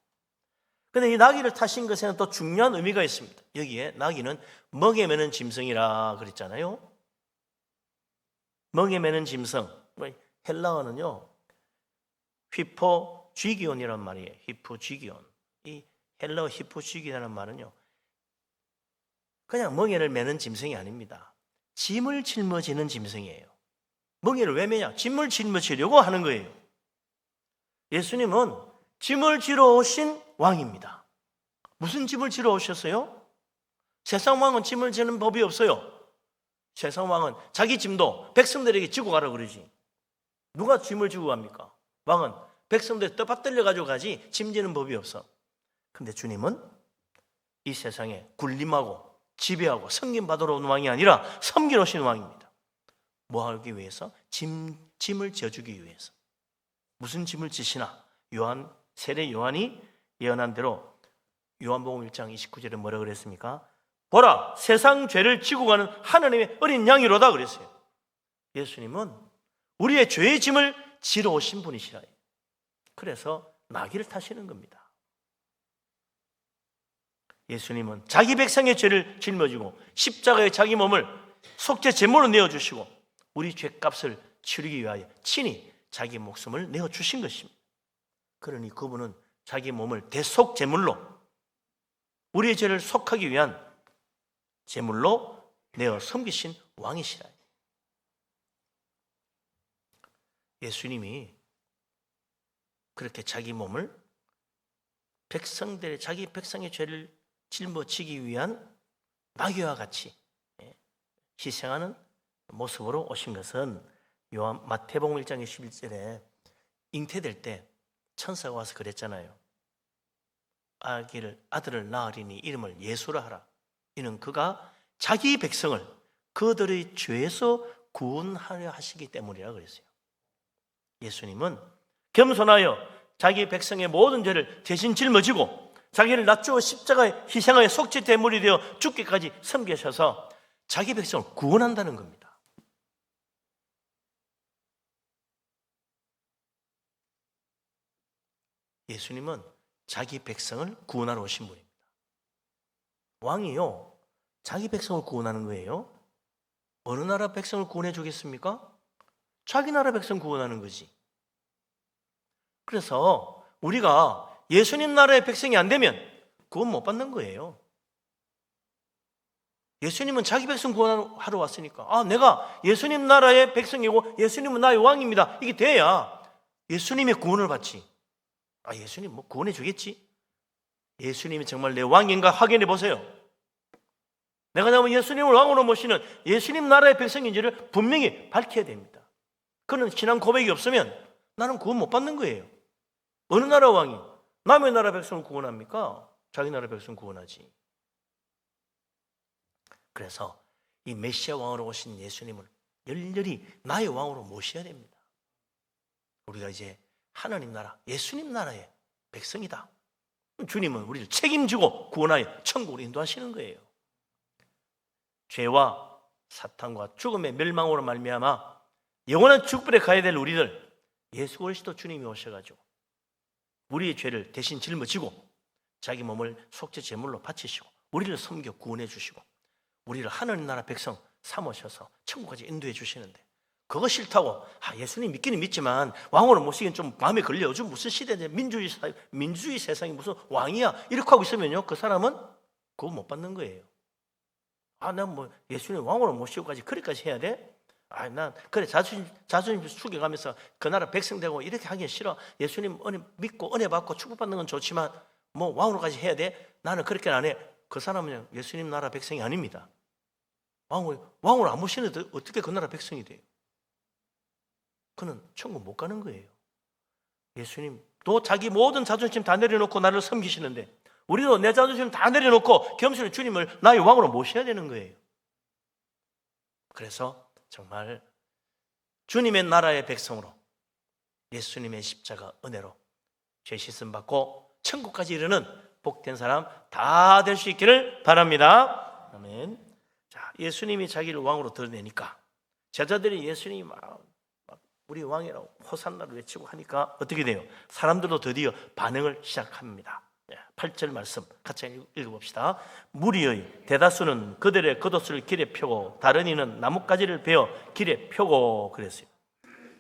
그런데 이 나귀를 타신 것에는 또 중요한 의미가 있습니다. 여기에 나귀는 멍에 매는 짐승이라 그랬잖아요. 멍에 매는 짐승, 헬라어는요 히포쥐기온이란 말이에요. 히포쥐기온. 이 헬라어 히포쥐기라는 말은요 그냥 멍에를 매는 짐승이 아닙니다. 짐을 짊어지는 짐승이에요. 멍에를 왜 매냐? 짐을 짊어지려고 하는 거예요. 예수님은 짐을 지러 오신 왕입니다. 무슨 짐을 지러 오셨어요? 세상 왕은 짐을 지는 법이 없어요. 세상 왕은 자기 짐도 백성들에게 지고 가라 그러지. 누가 짐을 지고 갑니까? 왕은 백성들 떠받들려 가지고 가지 짐 지는 법이 없어. 근데 주님은 이 세상에 군림하고 지배하고 섬김받으러 온 왕이 아니라 섬기러 오신 왕입니다. 뭐 하기 위해서? 짐을 져주기 위해서. 무슨 짐을 지시나? 세례 요한이 예언한 대로 요한복음 1장 29절에 뭐라 그랬습니까? 보라, 세상 죄를 지고 가는 하나님의 어린 양이로다 그랬어요. 예수님은 우리의 죄의 짐을 지러 오신 분이시라. 그래서 나귀를 타시는 겁니다. 예수님은 자기 백성의 죄를 짊어지고 십자가에 자기 몸을 속죄 제물로 내어주시고 우리 죄값을 치르기 위하여 친히 자기 목숨을 내어주신 것입니다. 그러니 그분은 자기 몸을 대속 제물로 우리의 죄를 속하기 위한 제물로 내어 섬기신 왕이시라. 예수님이 그렇게 자기 몸을 자기 백성의 죄를 짊어지기 위한 나귀와 같이 희생하는 모습으로 오신 것은 마태복음 1장 21절에 잉태될 때 천사가 와서 그랬잖아요. 아들을 낳으리니 이름을 예수라 하라. 이는 그가 자기 백성을 그들의 죄에서 구원하려 하시기 때문이라 그랬어요. 예수님은 겸손하여 자기 백성의 모든 죄를 대신 짊어지고 자기를 낮추어 십자가에 희생하여 속죄 제물이 되어 죽기까지 섬기셔서 자기 백성을 구원한다는 겁니다. 예수님은 자기 백성을 구원하러 오신 분입니다. 왕이요, 자기 백성을 구원하는 거예요. 어느 나라 백성을 구원해 주겠습니까? 자기 나라 백성 구원하는 거지. 그래서 우리가 예수님 나라의 백성이 안 되면 구원 못 받는 거예요. 예수님은 자기 백성 구원하러 왔으니까 내가 예수님 나라의 백성이고 예수님은 나의 왕입니다. 이게 돼야 예수님의 구원을 받지. 예수님 뭐 구원해 주겠지? 예수님이 정말 내 왕인가 확인해 보세요. 내가 정말 예수님을 왕으로 모시는 예수님 나라의 백성인지를 분명히 밝혀야 됩니다. 그런 신앙 고백이 없으면 나는 구원 못 받는 거예요. 어느 나라 왕이 남의 나라 백성을 구원합니까? 자기 나라 백성 구원하지. 그래서 이 메시아 왕으로 오신 예수님을 열렬히 나의 왕으로 모셔야 됩니다. 우리가 이제 하나님 나라, 예수님 나라의 백성이다. 주님은 우리를 책임지고 구원하여 천국으로 인도하시는 거예요. 죄와 사탄과 죽음의 멸망으로 말미암아 영원한 축복에 가야 될 우리들, 예수 그리스도 주님이 오셔가지고 우리의 죄를 대신 짊어지고 자기 몸을 속죄 제물로 바치시고 우리를 섬겨 구원해 주시고 우리를 하나님 나라 백성 삼으셔서 천국까지 인도해 주시는데, 그거 싫다고 예수님 믿기는 믿지만 왕으로 모시기는 좀 마음에 걸려. 요즘 무슨 시대인데 민주주의 세상이 무슨 왕이야 이렇게 하고 있으면요, 그 사람은 그거 못 받는 거예요. 난 뭐 예수님 왕으로 모시고까지 그렇게까지 해야 돼? 난 그래 자존심 숙여가면서 그 나라 백성 되고 이렇게 하기 싫어. 예수님 은혜 믿고 은혜 받고 축복받는 건 좋지만 뭐 왕으로까지 해야 돼? 나는 그렇게 안 해. 그 사람은 예수님 나라 백성이 아닙니다. 왕으로 안 모시는데 어떻게 그 나라 백성이 돼요? 그는 천국 못 가는 거예요. 예수님도 자기 모든 자존심 다 내려놓고 나를 섬기시는데 우리도 내 자존심 다 내려놓고 겸손히 주님을 나의 왕으로 모셔야 되는 거예요. 그래서 정말 주님의 나라의 백성으로 예수님의 십자가 은혜로 죄 씻음 받고 천국까지 이르는 복된 사람 다 될 수 있기를 바랍니다. 아멘. 자, 예수님이 자기를 왕으로 드러내니까 제자들이 예수님이 막 우리 왕이라고 호산나를 외치고 하니까 어떻게 돼요? 사람들도 드디어 반응을 시작합니다. 8절 말씀 같이 읽어봅시다. 무리의 대다수는 그들의 겉옷을 길에 펴고 다른 이는 나뭇가지를 베어 길에 펴고 그랬어요.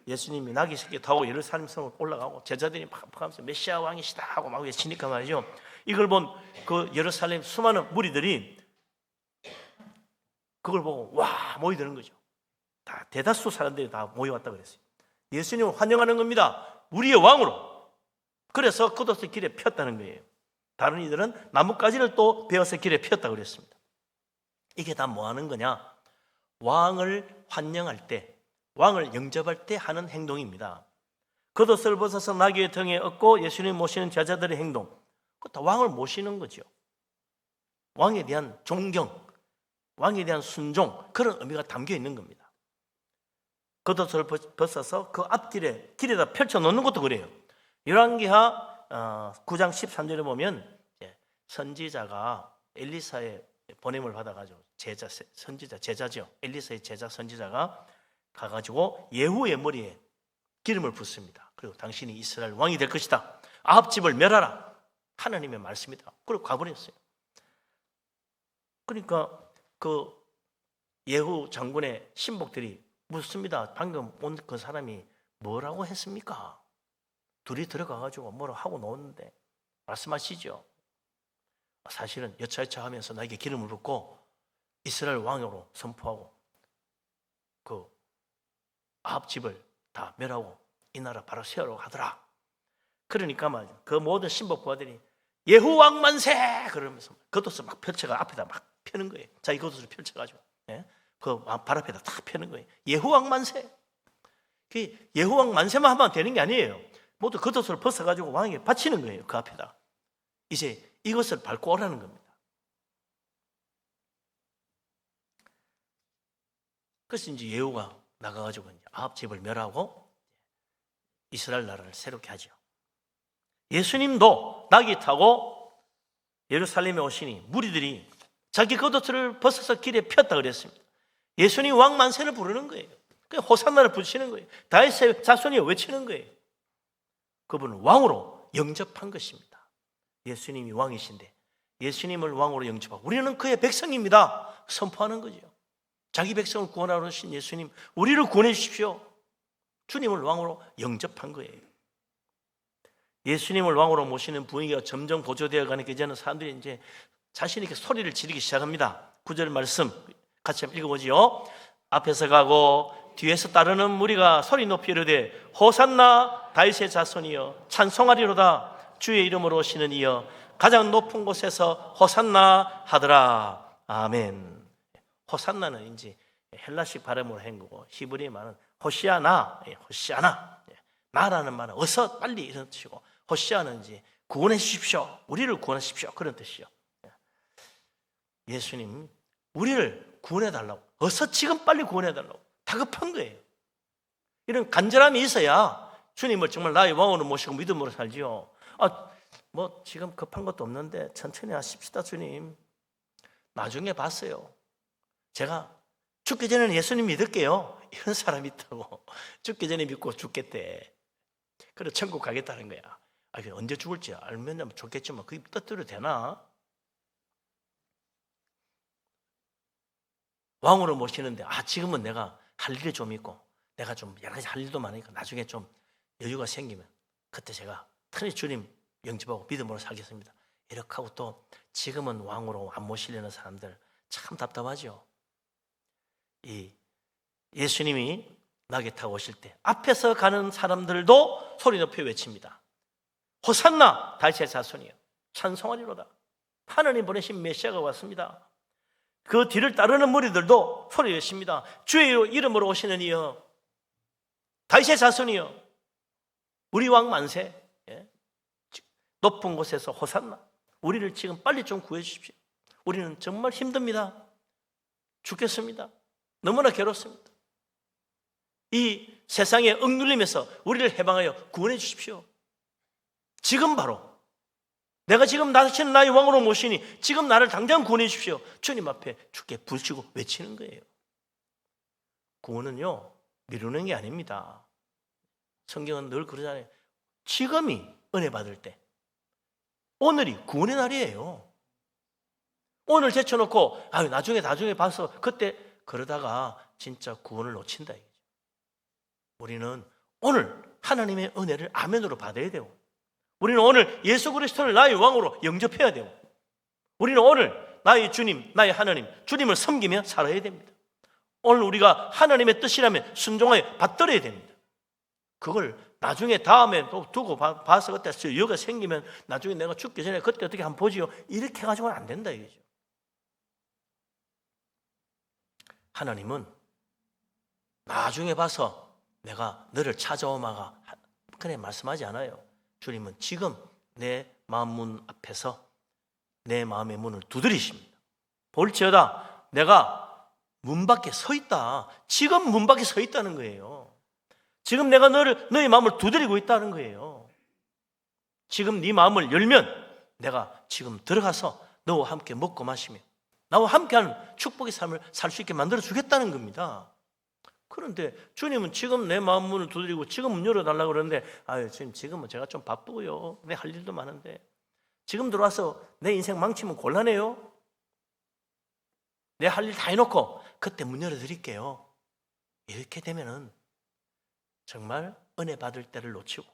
예수님이 나귀 새끼 타고 예루살렘 성을 올라가고 제자들이 막 하면서 메시아 왕이시다 하고 막 외치니까 말이죠, 이걸 본 그 예루살렘 수많은 무리들이 그걸 보고 와 모이드는 거죠. 다 대다수 사람들이 다 모여왔다 그랬어요. 예수님을 환영하는 겁니다. 우리의 왕으로. 그래서 겉옷을 길에 폈다는 거예요. 다른 이들은 나뭇가지를 또 베어서 길에 폈다 그랬습니다. 이게 다 뭐 하는 거냐? 왕을 환영할 때, 왕을 영접할 때 하는 행동입니다. 겉옷을 벗어서 나귀의 등에 얹고 예수님 모시는 제자들의 행동, 그거 다 왕을 모시는 거죠. 왕에 대한 존경, 왕에 대한 순종, 그런 의미가 담겨 있는 겁니다. 겉옷을 벗어서 그 앞길에 길에다 펼쳐 놓는 것도 그래요. 열왕기하 9장 13절에 보면 선지자가 엘리사의 보냄을 받아가지고 제자죠. 엘리사의 제자 선지자가 가가지고 예후의 머리에 기름을 붓습니다. 그리고 당신이 이스라엘 왕이 될 것이다. 아합 집을 멸하라. 하나님의 말씀이다. 그리고 가버렸어요. 그러니까 그 예후 장군의 신복들이 묻습니다. 방금 온 그 사람이 뭐라고 했습니까? 둘이 들어가가지고 뭐라고 하고 나오는데 말씀하시죠. 사실은 여차여차하면서 나에게 기름을 붓고 이스라엘 왕으로 선포하고 그 아합 집을 다 멸하고 이 나라 바로 세우라고 하더라. 그러니까 말이죠. 그 모든 신복 부하들이 예후 왕 만세! 그러면서 겉옷을 막 펼쳐가 앞에다 막 펴는 거예요. 자기 겉옷을 펼쳐가지고 그 발 앞에다 탁 펴는 거예요. 예후 왕 만세! 그 예후 왕 만세만 하면 되는 게 아니에요. 모두 겉옷을 벗어가지고 왕에게 바치는 거예요. 그 앞에다. 이제 이것을 밟고 오라는 겁니다. 그래서 이제 예후가 나가가지고 이제 아합 집을 멸하고 이스라엘 나라를 새롭게 하죠. 예수님도 낙이 타고 예루살렘에 오시니 무리들이 자기 겉옷을 벗어서 길에 폈다 그랬습니다. 예수님 왕 만세를 부르는 거예요. 호산나를 부르시는 거예요. 다윗의 자손이 외치는 거예요. 그분은 왕으로 영접한 것입니다. 예수님이 왕이신데 예수님을 왕으로 영접하고 우리는 그의 백성입니다. 선포하는 거죠. 자기 백성을 구원하러 오신 예수님, 우리를 구원해 주십시오. 주님을 왕으로 영접한 거예요. 예수님을 왕으로 모시는 분위기가 점점 고조되어 가니까 이제는 사람들이 이제 자신 있게 소리를 지르기 시작합니다. 9절 말씀 같이 한번 읽어보지요. 앞에서 가고 뒤에서 따르는 무리가 소리 높이 이르되 호산나 다윗의 자손이여 찬송하리로다. 주의 이름으로 오시는 이여 가장 높은 곳에서 호산나 하더라. 아멘. 호산나는 이제 헬라식 발음으로 한 거고 히브리의 말은 호시아나, 호시아나. 나라는 말은 어서 빨리 이런 뜻이고 호시아는 이제 구원해 주십시오. 우리를 구원하십시오. 그런 뜻이요. 예수님 우리를 구원해 달라고. 어서 지금 빨리 구원해 달라고. 다급한 거예요. 이런 간절함이 있어야 주님을 정말 나의 왕으로 모시고 믿음으로 살지요. 뭐 지금 급한 것도 없는데 천천히 하십시다 주님. 나중에 봤어요. 제가 죽기 전에는 예수님 믿을게요. 이런 사람이 있다고. 죽기 전에 믿고 죽겠대. 그래 천국 가겠다는 거야. 언제 죽을지 알면 좋겠지만 그게 뜻대로 되나? 왕으로 모시는데 지금은 내가 할 일이 좀 있고 내가 좀 여러 가지 할 일도 많으니까 나중에 좀 여유가 생기면 그때 제가 편히 주님 영접하고 믿음으로 살겠습니다. 이렇게 하고 또 지금은 왕으로 안 모시려는 사람들 참 답답하죠. 이 예수님이 낙에 타고 오실 때 앞에서 가는 사람들도 소리 높여 외칩니다. 호산나 다윗의 자손이여 찬송하리로다. 하나님 보내신 메시아가 왔습니다. 그 뒤를 따르는 무리들도 소리 외칩니다. 주의 이름으로 오시는 이여 다윗의 자손이여 우리 왕 만세. 높은 곳에서 호산나. 우리를 지금 빨리 좀 구해 주십시오. 우리는 정말 힘듭니다. 죽겠습니다. 너무나 괴롭습니다. 이 세상에 억눌림에서 우리를 해방하여 구원해 주십시오. 지금 바로 내가 지금 나시는 나의 왕으로 모시니 지금 나를 당장 구원해 주십시오. 주님 앞에 주께 부르시고 외치는 거예요. 구원은요 미루는 게 아닙니다. 성경은 늘 그러잖아요. 지금이 은혜 받을 때, 오늘이 구원의 날이에요. 오늘 제쳐놓고 나중에 봐서 그때 그러다가 진짜 구원을 놓친다 이거죠. 우리는 오늘 하나님의 은혜를 아멘으로 받아야 되고, 우리는 오늘 예수 그리스도를 나의 왕으로 영접해야 되고, 우리는 오늘 나의 주님, 나의 하나님, 주님을 섬기며 살아야 됩니다. 오늘 우리가 하나님의 뜻이라면 순종하여 받들어야 됩니다. 그걸 나중에 다음에 또 두고 봐서 그때 여유가 생기면 나중에 내가 죽기 전에 그때 어떻게 한번 보지요. 이렇게 해가지고는 안 된다 이거죠. 하나님은 나중에 봐서 내가 너를 찾아오마가 그래 말씀하지 않아요. 주님은 지금 내 마음 문 앞에서 내 마음의 문을 두드리십니다. 볼지어다 내가 문 밖에 서 있다. 지금 문 밖에 서 있다는 거예요. 지금 내가 너의 마음을 두드리고 있다는 거예요. 지금 네 마음을 열면 내가 지금 들어가서 너와 함께 먹고 마시며 나와 함께하는 축복의 삶을 살 수 있게 만들어 주겠다는 겁니다. 그런데 주님은 지금 내 마음 문을 두드리고 지금 문 열어달라고 그러는데 아유 주님 지금은 제가 좀 바쁘고요. 내 할 일도 많은데 지금 들어와서 내 인생 망치면 곤란해요. 내 할 일 다 해놓고 그때 문 열어드릴게요. 이렇게 되면은 정말 은혜 받을 때를 놓치고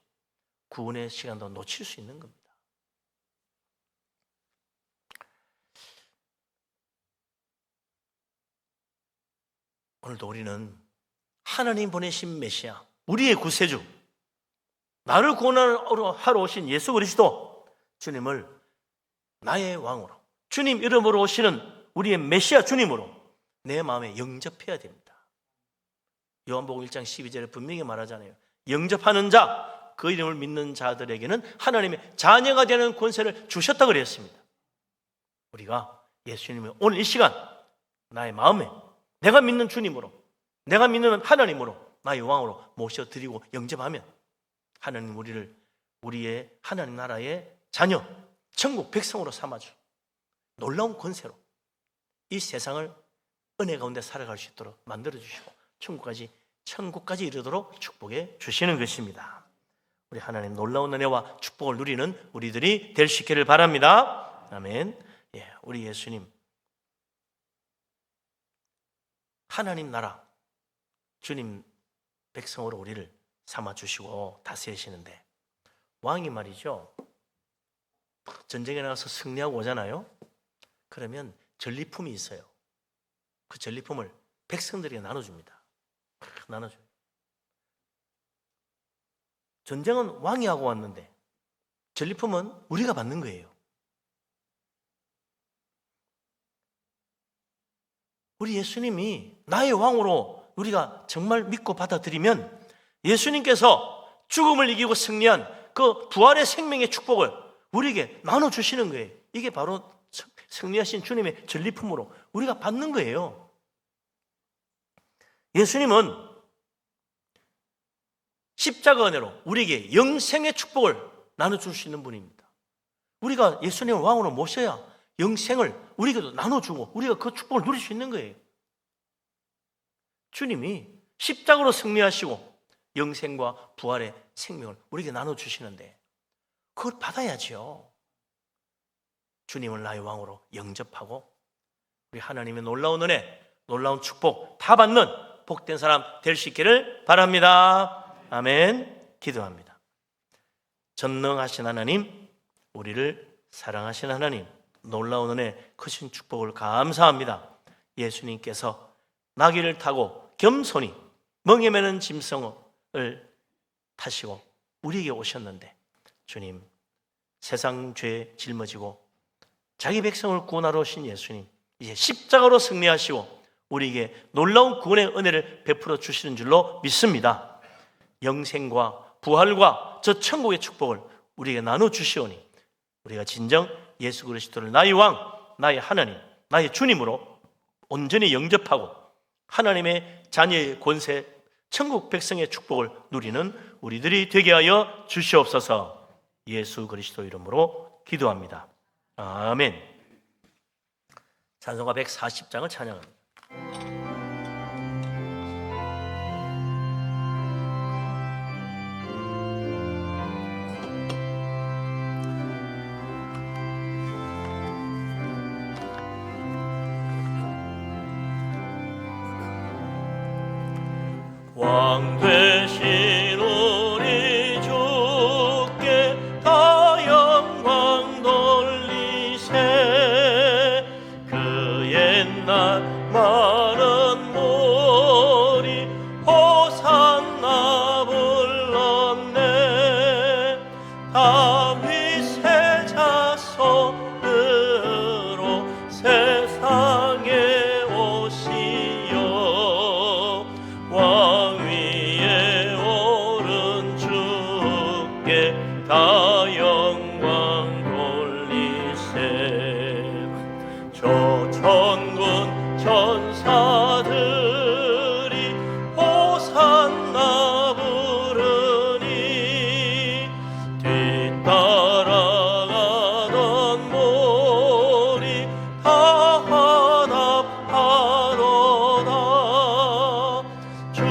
구원의 시간도 놓칠 수 있는 겁니다. 오늘도 우리는 하나님 보내신 메시아, 우리의 구세주, 나를 구원하러 오신 예수 그리스도 주님을 나의 왕으로, 주님 이름으로 오시는 우리의 메시아 주님으로 내 마음에 영접해야 됩니다. 요한복음 1장 12절에 분명히 말하잖아요. 영접하는 자, 그 이름을 믿는 자들에게는 하나님의 자녀가 되는 권세를 주셨다고 그랬습니다. 우리가 예수님을 오늘 이 시간 나의 마음에 내가 믿는 주님으로, 내가 믿는 하나님으로 나의 왕으로 모셔드리고 영접하면 하나님 우리를 우리의 하나님 나라의 자녀, 천국 백성으로 삼아주 놀라운 권세로 이 세상을 은혜 가운데 살아갈 수 있도록 만들어주시고 천국까지 이르도록 축복해 주시는 것입니다. 우리 하나님 놀라운 은혜와 축복을 누리는 우리들이 될 수 있기를 바랍니다. 아멘. 우리 예수님 하나님 나라 주님 백성으로 우리를 삼아주시고 다스리시는데 왕이 말이죠, 전쟁에 나가서 승리하고 오잖아요. 그러면 전리품이 있어요. 그 전리품을 백성들에게 나눠줍니다. 나눠줘요. 전쟁은 왕이 하고 왔는데 전리품은 우리가 받는 거예요. 우리 예수님이 나의 왕으로 우리가 정말 믿고 받아들이면 예수님께서 죽음을 이기고 승리한 그 부활의 생명의 축복을 우리에게 나눠주시는 거예요. 이게 바로 승리하신 주님의 전리품으로 우리가 받는 거예요. 예수님은 십자가 은혜로 우리에게 영생의 축복을 나눠줄 수 있는 분입니다. 우리가 예수님을 왕으로 모셔야 영생을 우리에게도 나눠주고 우리가 그 축복을 누릴 수 있는 거예요. 주님이 십자가로 승리하시고 영생과 부활의 생명을 우리에게 나눠주시는데 그걸 받아야죠. 주님을 나의 왕으로 영접하고 우리 하나님의 놀라운 은혜, 놀라운 축복 다 받는 복된 사람 될 수 있기를 바랍니다. 아멘. 기도합니다. 전능하신 하나님, 우리를 사랑하신 하나님, 놀라운 은혜, 크신 축복을 감사합니다. 예수님께서 나귀를 타고 겸손히 멍에 매는 짐승을 타시고 우리에게 오셨는데 주님, 세상 죄에 짊어지고 자기 백성을 구원하러 오신 예수님, 이제 십자가로 승리하시고 우리에게 놀라운 구원의 은혜를 베풀어 주시는 줄로 믿습니다. 영생과 부활과 저 천국의 축복을 우리에게 나눠주시오니 우리가 진정 예수 그리스도를 나의 왕, 나의 하나님, 나의 주님으로 온전히 영접하고 하나님의 자녀의 권세, 천국 백성의 축복을 누리는 우리들이 되게 하여 주시옵소서. 예수 그리스도 이름으로 기도합니다. 아멘. 찬송가 140장을 찬양합니다. 왕 되신 우리 주께 다 영광 돌리세. 그 옛날 마른 모리 호산나 불렀네. 다윗의 자손으로 세상에 오시어 왕 위에 오른 주께 다 영광 돌리세. 저 천군 천사들이 호산나 부르니 뒤따라가던 모리 다 화답하도다. 주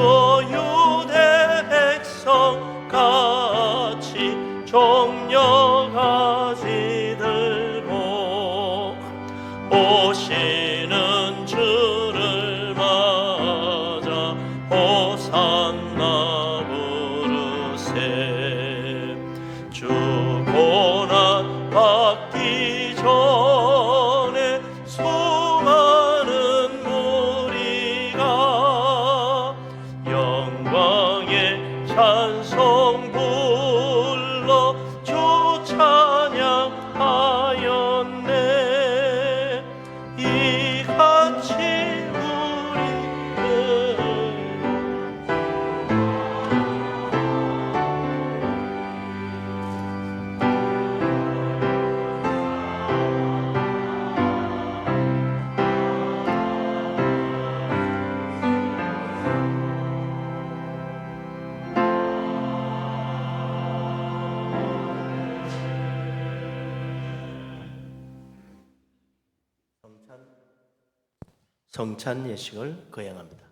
오시는 주를 맞아 호산나 부르세. 주 고난 받기 전에 수많은 무리가 영광의 찬송 불러 주 찬양하였네. 이같이 성찬 예식을 거행합니다.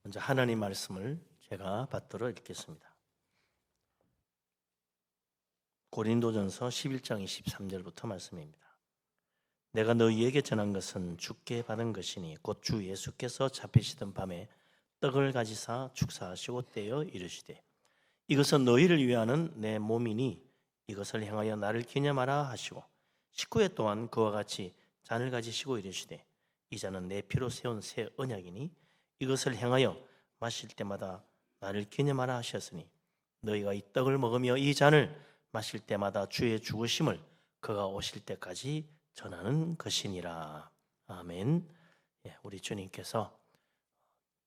먼저 하나님 말씀을 제가 받들어 읽겠습니다. 고린도전서 11장 23절부터 말씀입니다. 내가 너희에게 전한 것은 주께 받은 것이니 곧 주 예수께서 잡히시던 밤에 떡을 가지사 축사하시고 떼어 이르시되 이것은 너희를 위하는 내 몸이니 이것을 행하여 나를 기념하라 하시고 19회 또한 그와 같이 잔을 가지시고 이르시되 이 잔은 내 피로 세운 새 언약이니 이것을 행하여 마실 때마다 나를 기념하라 하셨으니 너희가 이 떡을 먹으며 이 잔을 마실 때마다 주의 죽으심을 그가 오실 때까지 전하는 것이니라. 아멘. 우리 주님께서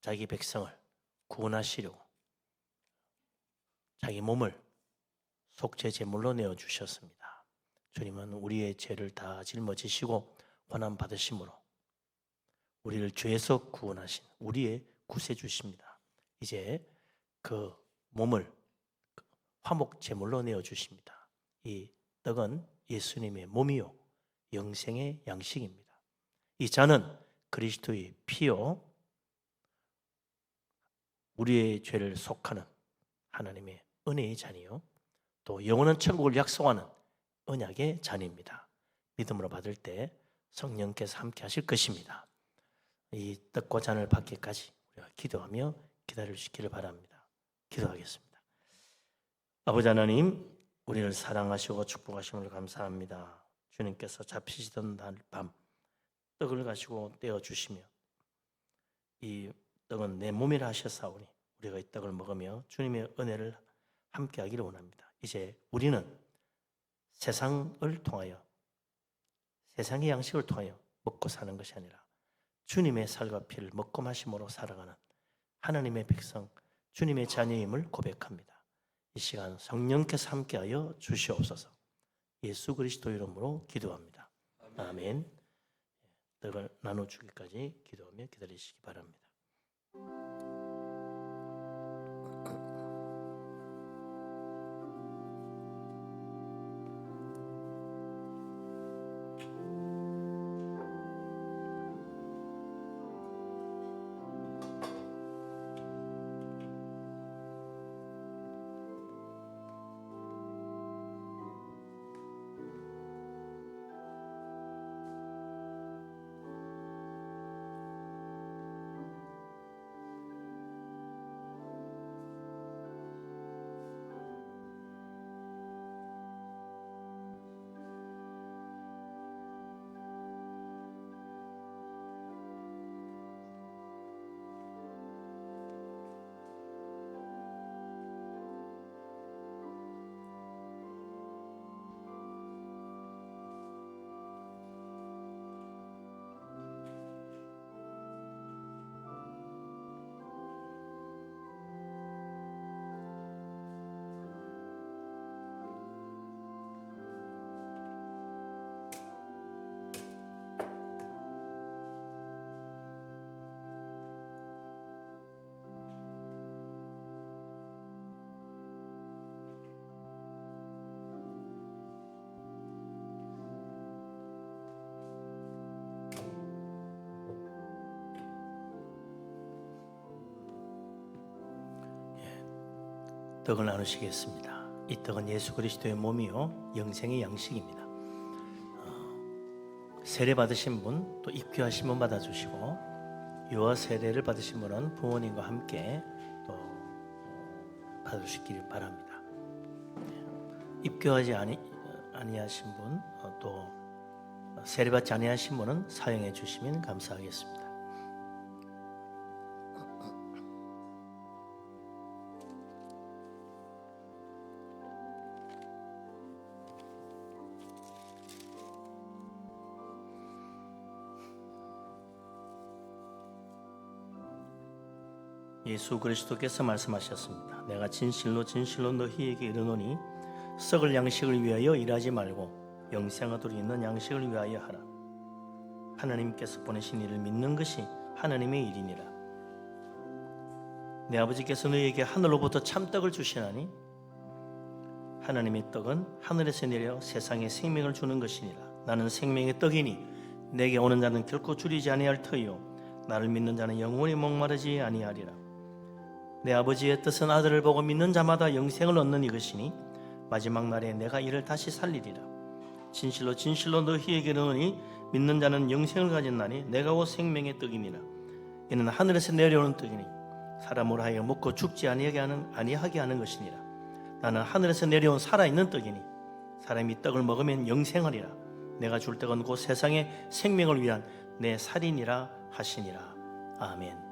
자기 백성을 구원하시려고 자기 몸을 속죄 제물로 내어 주셨습니다. 주님은 우리의 죄를 다 짊어지시고 환난 받으심으로 우리를 죄에서 구원하신 우리의 구세주십니다. 이제 그 몸을 화목 제물로 내어 주십니다. 이 떡은 예수님의 몸이요 영생의 양식입니다. 이 잔은 그리스도의 피요 우리의 죄를 속하는 하나님의 은혜의 잔이요 또 영원한 천국을 약속하는 언약의 잔입니다. 믿음으로 받을 때 성령께서 함께 하실 것입니다. 이 떡과 잔을 받기까지 우리가 기도하며 기다려 주시기를 바랍니다. 기도하겠습니다. 아버지 하나님, 우리를 사랑하시고 축복하심을 감사합니다. 주님께서 잡히시던 날 밤 떡을 가지고 떼어 주시며 이 떡은 내 몸이라 하셨사오니 우리가 이 떡을 먹으며 주님의 은혜를 함께 하기를 원합니다. 이제 우리는 세상을 통하여 세상의 양식을 통하여 먹고 사는 것이 아니라 주님의 살과 피를 먹고 마심으로 살아가는 하나님의 백성, 주님의 자녀임을 고백합니다. 이 시간 성령께서 함께하여 주시옵소서. 예수 그리스도 이름으로 기도합니다. 아멘. 떡을 나눠주기까지 기도하며 기다리시기 바랍니다. 떡을 나누시겠습니다. 이 떡은 예수 그리스도의 몸이요 영생의 양식입니다. 세례 받으신 분, 또 입교하신 분 받아주시고, 유아 세례를 받으신 분은 부모님과 함께 또 받으시기를 바랍니다. 입교하지 아니하신 분, 또 세례받지 아니하신 분은 사용해 주시면 감사하겠습니다. 예수 그리스도께서 말씀하셨습니다. 내가 진실로 진실로 너희에게 이르노니 썩을 양식을 위하여 일하지 말고 영생하도록 있는 양식을 위하여 하라. 하나님께서 보내신 이를 믿는 것이 하나님의 일이니라. 내 아버지께서 너희에게 하늘로부터 참떡을 주시나니 하나님의 떡은 하늘에서 내려 세상에 생명을 주는 것이니라. 나는 생명의 떡이니 내게 오는 자는 결코 줄이지 아니할 터이요 나를 믿는 자는 영원히 목마르지 아니하리라. 내 아버지의 뜻은 아들을 보고 믿는 자마다 영생을 얻는 이것이니 마지막 날에 내가 이를 다시 살리리라. 진실로 진실로 너희에게 이르노니 믿는 자는 영생을 가졌나니 내가 곧 생명의 떡이니라. 이는 하늘에서 내려오는 떡이니 사람으로 하여 먹고 죽지 아니하게 하는 것이니라. 나는 하늘에서 내려온 살아있는 떡이니 사람이 떡을 먹으면 영생하리라. 내가 줄 떡은 곧 세상의 생명을 위한 내 살이니라 하시니라. 아멘.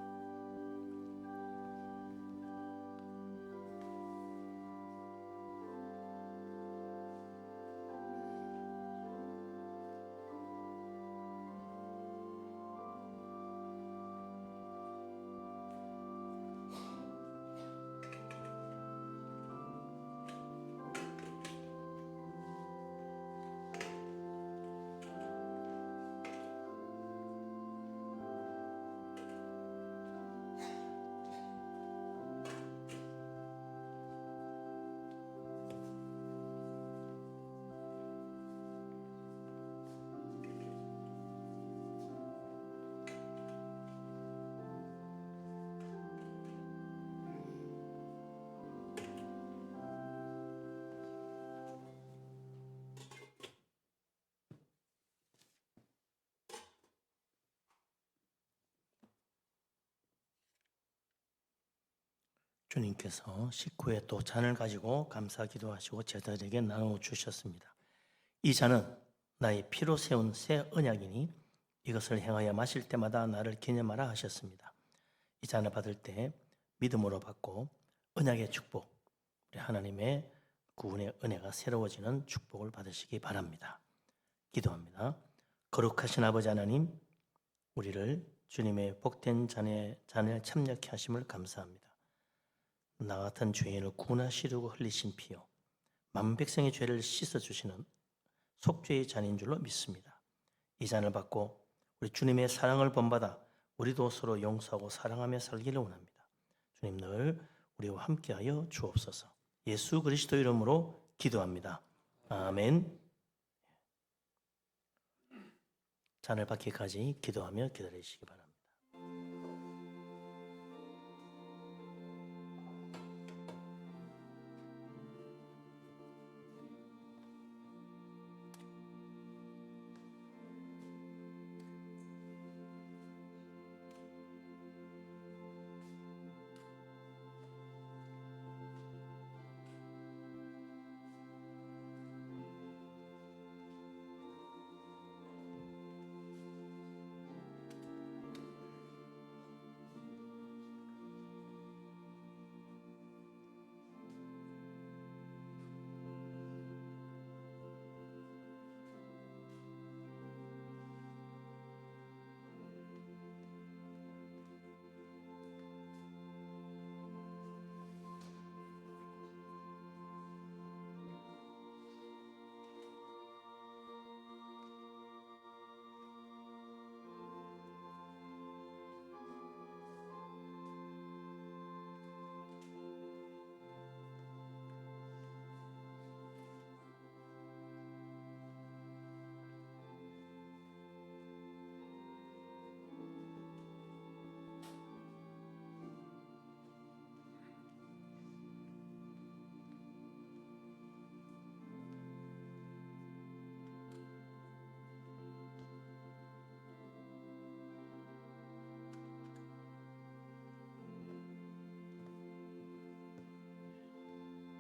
주님께서 식후에 또 잔을 가지고 감사 기도하시고 제자들에게 나누어 주셨습니다. 이 잔은 나의 피로 세운 새 언약이니 이것을 행하여 마실 때마다 나를 기념하라 하셨습니다. 이 잔을 받을 때 믿음으로 받고 언약의 축복, 우리 하나님의 구원의 은혜가 새로워지는 축복을 받으시기 바랍니다. 기도합니다. 거룩하신 아버지 하나님, 우리를 주님의 복된 잔에 참여케 하심을 감사합니다. 나 같은 죄인을 구원하시려고 흘리신 피요 만 백성의 죄를 씻어주시는 속죄의 잔인 줄로 믿습니다. 이 잔을 받고 우리 주님의 사랑을 본받아 우리도 서로 용서하고 사랑하며 살기를 원합니다. 주님 늘 우리와 함께하여 주옵소서. 예수 그리스도 이름으로 기도합니다. 아멘. 잔을 받기까지 기도하며 기다리시기 바랍니다.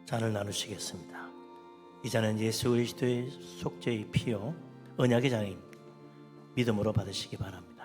잔을 나누시겠습니다. 이 잔은 예수 그리스도의 속죄의 피요 언약의 잔입니다. 믿음으로 받으시기 바랍니다.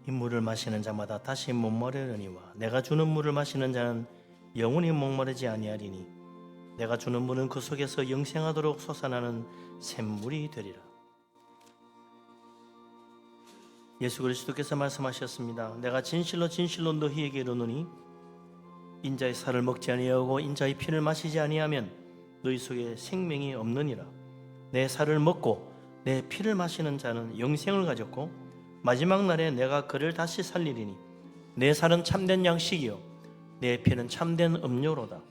이 물을 마시는 자마다 다시 목마르려니와 내가 주는 물을 마시는 자는 영원히 목마르지 아니하리니 내가 주는 물은 그 속에서 영생하도록 솟아나는 샘물이 되리라. 예수 그리스도께서 말씀하셨습니다. 내가 진실로 진실로 너희에게 이르노니 인자의 살을 먹지 아니하고 인자의 피를 마시지 아니하면 너희 속에 생명이 없느니라. 내 살을 먹고 내 피를 마시는 자는 영생을 가졌고 마지막 날에 내가 그를 다시 살리리니 내 살은 참된 양식이요 내 피는 참된 음료로다.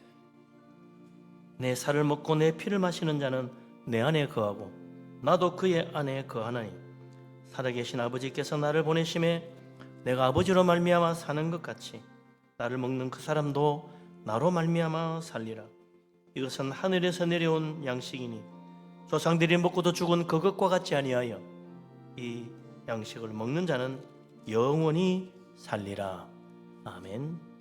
내 살을 먹고 내 피를 마시는 자는 내 안에 거하고 나도 그의 안에 거하나니 살아계신 아버지께서 나를 보내심에 내가 아버지로 말미암아 사는 것 같이 나를 먹는 그 사람도 나로 말미암아 살리라. 이것은 하늘에서 내려온 양식이니 조상들이 먹고도 죽은 그것과 같지 아니하여 이 양식을 먹는 자는 영원히 살리라. 아멘.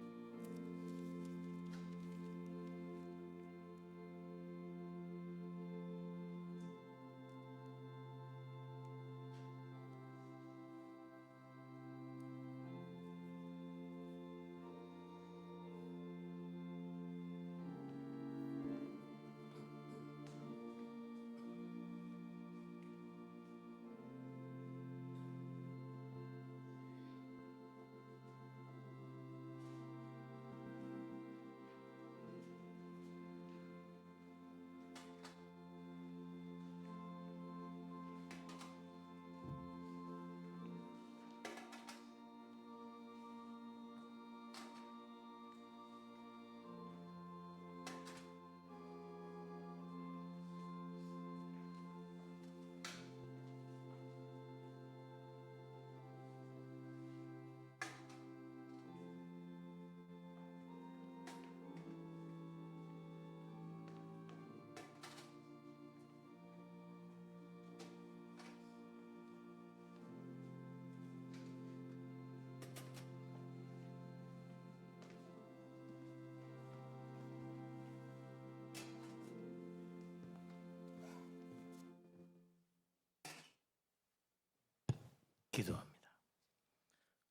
기도합니다.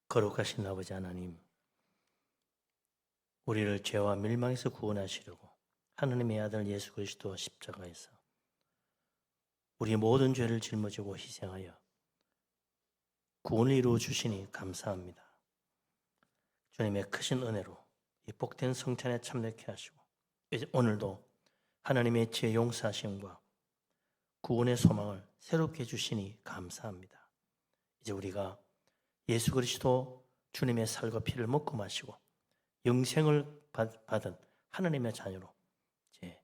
거룩하신 아버지 하나님, 우리를 죄와 멸망에서 구원하시려고 하나님의 아들 예수 그리스도 십자가에서 우리의 모든 죄를 짊어지고 희생하여 구원을 이루어 주시니 감사합니다. 주님의 크신 은혜로 이 복된 성찬에 참여케 하시고 이제 오늘도 하나님의 죄 용서하심과 구원의 소망을 새롭게 주시니 감사합니다. 이제 우리가 예수 그리스도 주님의 살과 피를 먹고 마시고 영생을 받은 하나님의 자녀로 이제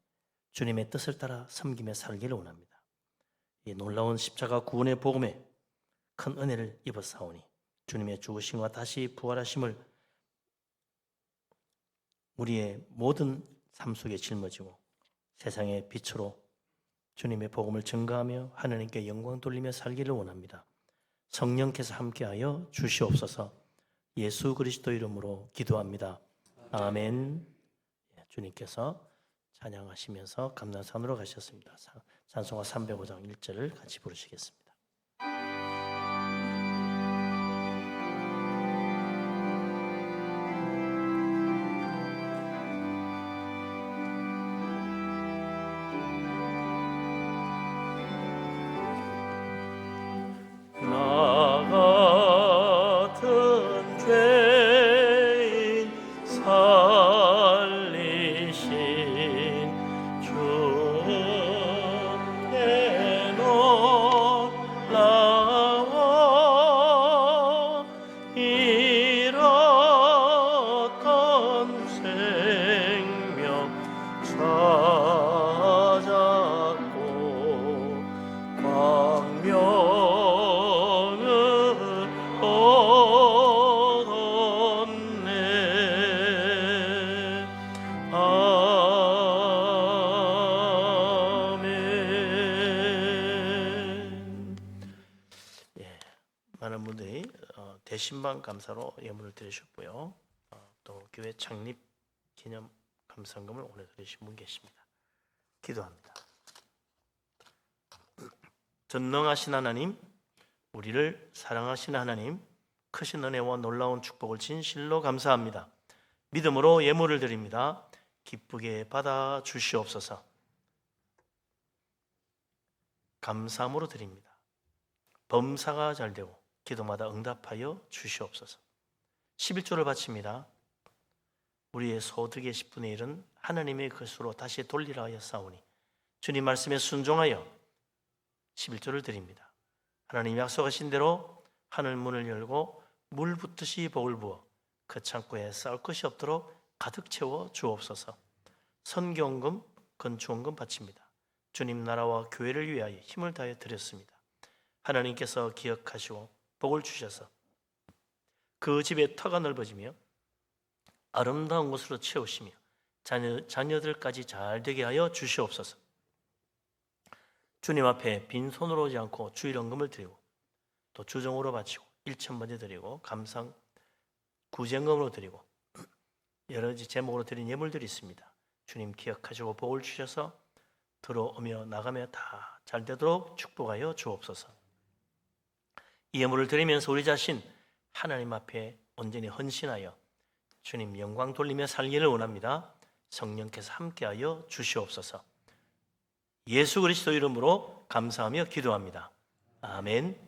주님의 뜻을 따라 섬기며 살기를 원합니다. 이 놀라운 십자가 구원의 복음에 큰 은혜를 입었사오니 주님의 죽으심과 다시 부활하심을 우리의 모든 삶 속에 짊어지고 세상의 빛으로 주님의 복음을 증거하며 하나님께 영광 돌리며 살기를 원합니다. 성령께서 함께하여 주시옵소서. 예수 그리스도 이름으로 기도합니다. 아멘. 주님께서 찬양하시면서 감난산으로 가셨습니다. 찬송가 305장 1절을 같이 부르시겠습니다. 나 많은 분들이 대신방 감사로 예물을 드리셨고요. 또 교회 창립 기념 감사금을 오늘 드리신 분 계십니다. 기도합니다. 전능하신 하나님, 우리를 사랑하신 하나님, 크신 은혜와 놀라운 축복을 진실로 감사합니다. 믿음으로 예물을 드립니다. 기쁘게 받아 주시옵소서. 감사함으로 드립니다. 범사가 잘 되고 기도마다 응답하여 주시옵소서. 11조를 바칩니다. 우리의 소득의 10분의 1은 하나님의 것으로 다시 돌리라 하여 싸우니 주님 말씀에 순종하여 11조를 드립니다. 하나님 약속하신 대로 하늘 문을 열고 물 붓듯이 복을 부어 그 창고에 쌓을 것이 없도록 가득 채워 주옵소서. 선교원금, 건축원금 바칩니다. 주님 나라와 교회를 위하여 힘을 다해 드렸습니다. 하나님께서 기억하시고 복을 주셔서 그 집의 터가 넓어지며 아름다운 곳으로 채우시며 자녀들까지 잘 되게 하여 주시옵소서. 주님 앞에 빈손으로 오지 않고 주일원금을 드리고 또 주정으로 바치고 1,000번째 드리고 감상 구제금으로 드리고 여러 가지 제목으로 드린 예물들이 있습니다. 주님 기억하시고 복을 주셔서 들어오며 나가며 다 잘 되도록 축복하여 주옵소서. 이 예물을 드리면서 우리 자신 하나님 앞에 온전히 헌신하여 주님 영광 돌리며 살기를 원합니다. 성령께서 함께하여 주시옵소서. 예수 그리스도 이름으로 감사하며 기도합니다. 아멘.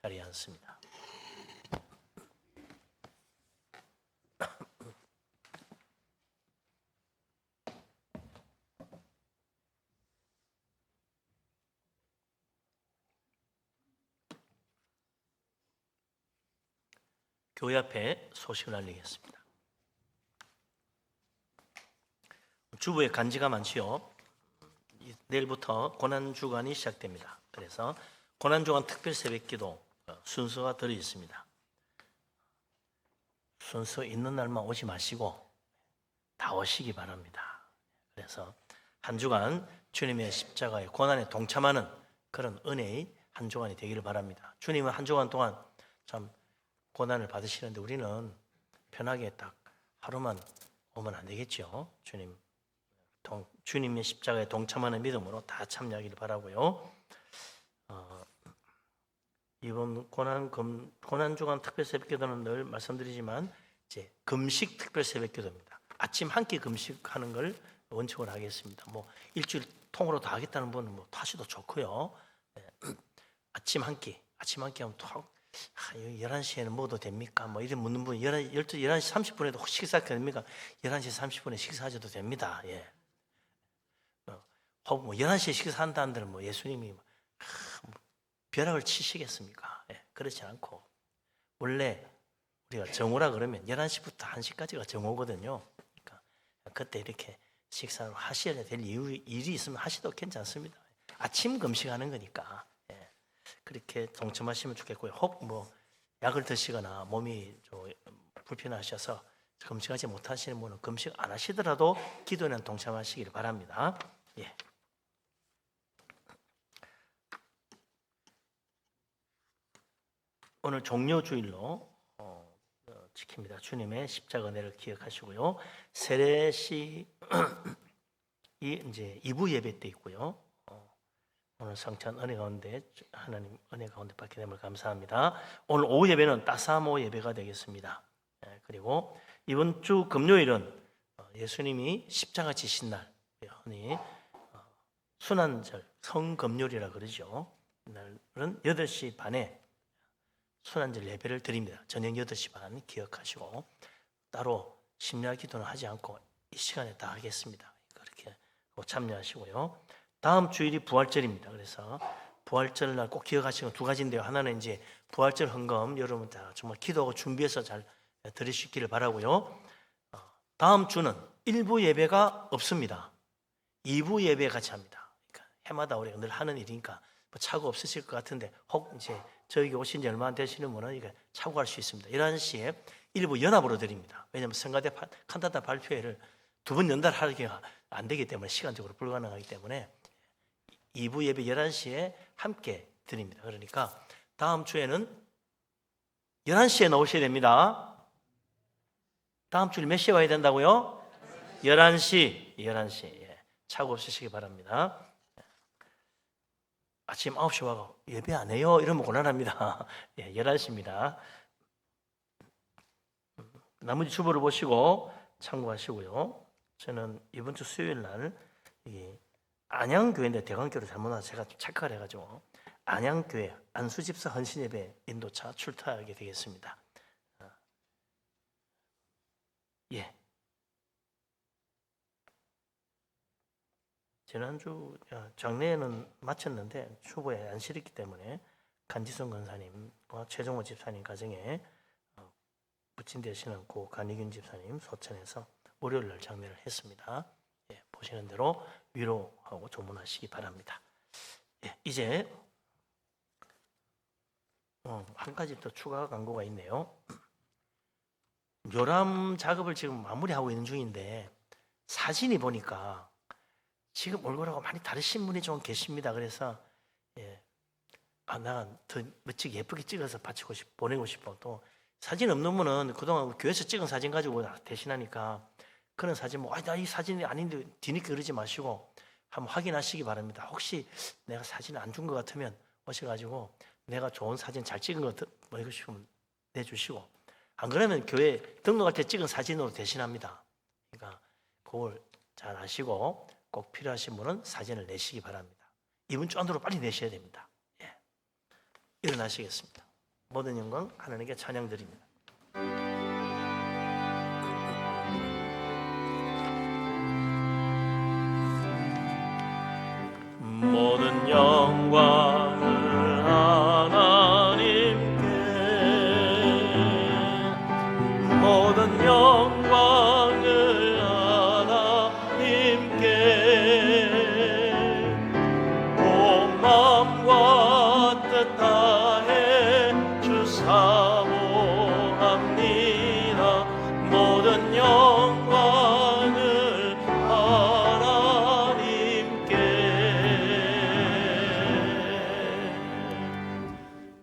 자리에 앉습니다. 교회 앞에 소식을 알리겠습니다. 주부에 간지가 많지요. 내일부터 고난주간이 시작됩니다. 그래서 고난주간 특별 새벽기도 순서가 들어 있습니다. 순서 있는 날만 오지 마시고 다 오시기 바랍니다. 그래서 한 주간 주님의 십자가의 고난에 동참하는 그런 은혜의 한 주간이 되기를 바랍니다. 주님은 한 주간 동안 참 고난을 받으시는데 우리는 편하게 딱 하루만 오면 안 되겠죠. 주님의 십자가에 동참하는 믿음으로 다 참여하기를 바라고요. 이번 고난주간 특별 새벽기도는 늘 말씀드리지만 이제 금식 특별 새벽기도입니다. 아침 한 끼 금식하는 걸 원칙으로 하겠습니다. 뭐 일주일 통으로 다 하겠다는 분은 뭐 하셔도 좋고요. 아침 한 끼 하면 또 11시에는 먹어도 됩니까? 뭐 이런 묻는 분 11시 30분에도 식사가 됩니까? 11시 30분에 식사하셔도 됩니다. 예. 혹 뭐 11시에 식사한다는 뭐 예수님이 벼락을 치시겠습니까? 예, 그렇지 않고 원래 우리가 정오라 그러면 11시부터 1시까지가 정오거든요. 그러니까 그때 이렇게 식사를 하셔야 될 일이 있으면 하셔도 괜찮습니다. 아침 금식하는 거니까 예, 그렇게 동참하시면 좋겠고요. 혹 뭐 약을 드시거나 몸이 좀 불편하셔서 금식하지 못하시는 분은 금식 안 하시더라도 기도에는 동참하시기를 바랍니다. 예. 오늘 종료주일로 지킵니다. 주님의 십자가 은혜를 기억하시고요. 세례시 이 이제 2부 예배 때 있고요. 오늘 성찬 은혜 가운데 하나님 은혜 가운데 받게 됨을 감사합니다. 오늘 오후 예배는 따사모 예배가 되겠습니다. 그리고 이번 주 금요일은 예수님이 십자가 지신 날, 흔히 순환절, 성금요일이라 그러죠. 날은 8시 반에 순환절 예배를 드립니다. 저녁 8시 반 기억하시고 따로 심야 기도는 하지 않고 이 시간에 다 하겠습니다. 그렇게 참여하시고요. 다음 주일이 부활절입니다. 그래서 부활절 날 꼭 기억하시는 두 가지인데요. 하나는 이제 부활절 헌금 여러분 다 정말 기도하고 준비해서 잘 드리시기를 바라고요. 다음 주는 1부 예배가 없습니다. 2부 예배 같이 합니다. 그러니까 해마다 우리가 늘 하는 일이니까 뭐 착오 없으실 것 같은데 혹 이제 저에게 오신 지 얼마 안 되시는 분은 이게 착오할 수 있습니다. 11시에 1부 연합으로 드립니다. 왜냐하면 성가대 칸타타 발표회를 2번 연달아 하기가 안 되기 때문에 시간적으로 불가능하기 때문에 2부 예배 11시에 함께 드립니다. 그러니까 다음 주에는 11시에 나오셔야 됩니다. 다음 주일 몇 시에 와야 된다고요? 11시. 예. 착오 없으시기 바랍니다. 아침 9시 와서 예배 안 해요? 이러면 곤란합니다. 예, 11시입니다. 나머지 주보를 보시고 참고하시고요. 저는 이번 주 수요일 날 안양교회인데 대관교로 잘못해서 제가 착각을 해가지고 안양교회 안수집사 헌신예배 인도차 출타하게 되겠습니다. 예. 지난주 장례는 마쳤는데 추보에 안실했기 때문에 간지성 권사님과 최종호 집사님 가정에 부친 되시는 고 간희균 집사님 소천에서 월요일 날 장례를 했습니다. 예, 보시는 대로 위로하고 조문하시기 바랍니다. 예, 이제 한 가지 더 추가 광고가 있네요. 묘람 작업을 지금 마무리하고 있는 중인데 사진이 보니까 지금 얼굴하고 많이 다르신 분이 좀 계십니다. 그래서 내가 더 멋지게 예쁘게 찍어서 바치고 보내고 싶어. 또 사진 없는 분은 그동안 교회에서 찍은 사진 가지고 대신하니까 그런 사진 나 이 사진이 아닌데 뒤늦게 그러지 마시고 한번 확인하시기 바랍니다. 혹시 내가 사진 안 준 것 같으면 오셔가지고 내가 좋은 사진 잘 찍은 거 뭐 이거 싶으면 내주시고, 안 그러면 교회 등록할 때 찍은 사진으로 대신합니다. 그러니까 그걸 잘 아시고 꼭 필요하신 분은 사진을 내시기 바랍니다. 이분 주 안으로 빨리 내셔야 됩니다. 예. 일어나시겠습니다. 모든 영광 하나님께 찬양드립니다. 모든 영광을 하나님께, 모든 영광을 하나님께, 온 마음과 뜻 다해 주 사모합니다. 모든 영광을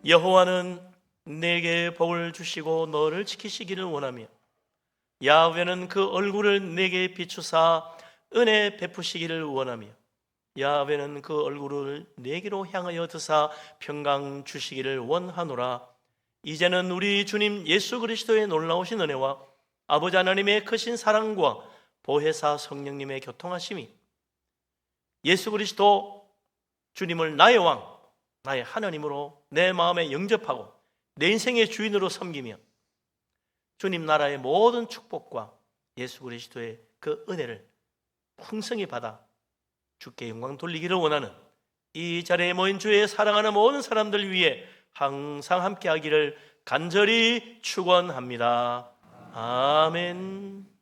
여호와는 내게 복을 주시고 너를 지키시기를 원하며 야훼는 그 얼굴을 내게 비추사 은혜 베푸시기를 원하며 야훼는 그 얼굴을 내게로 향하여 드사 평강 주시기를 원하노라. 이제는 우리 주님 예수 그리스도의 놀라우신 은혜와 아버지 하나님의 크신 사랑과 보혜사 성령님의 교통하심이 예수 그리스도 주님을 나의 왕, 나의 하나님으로 내 마음에 영접하고 내 인생의 주인으로 섬기며 주님 나라의 모든 축복과 예수 그리스도의 그 은혜를 풍성히 받아 주께 영광 돌리기를 원하는 이 자리에 모인 주의 사랑하는 모든 사람들 위해 항상 함께하기를 간절히 축원합니다. 아멘.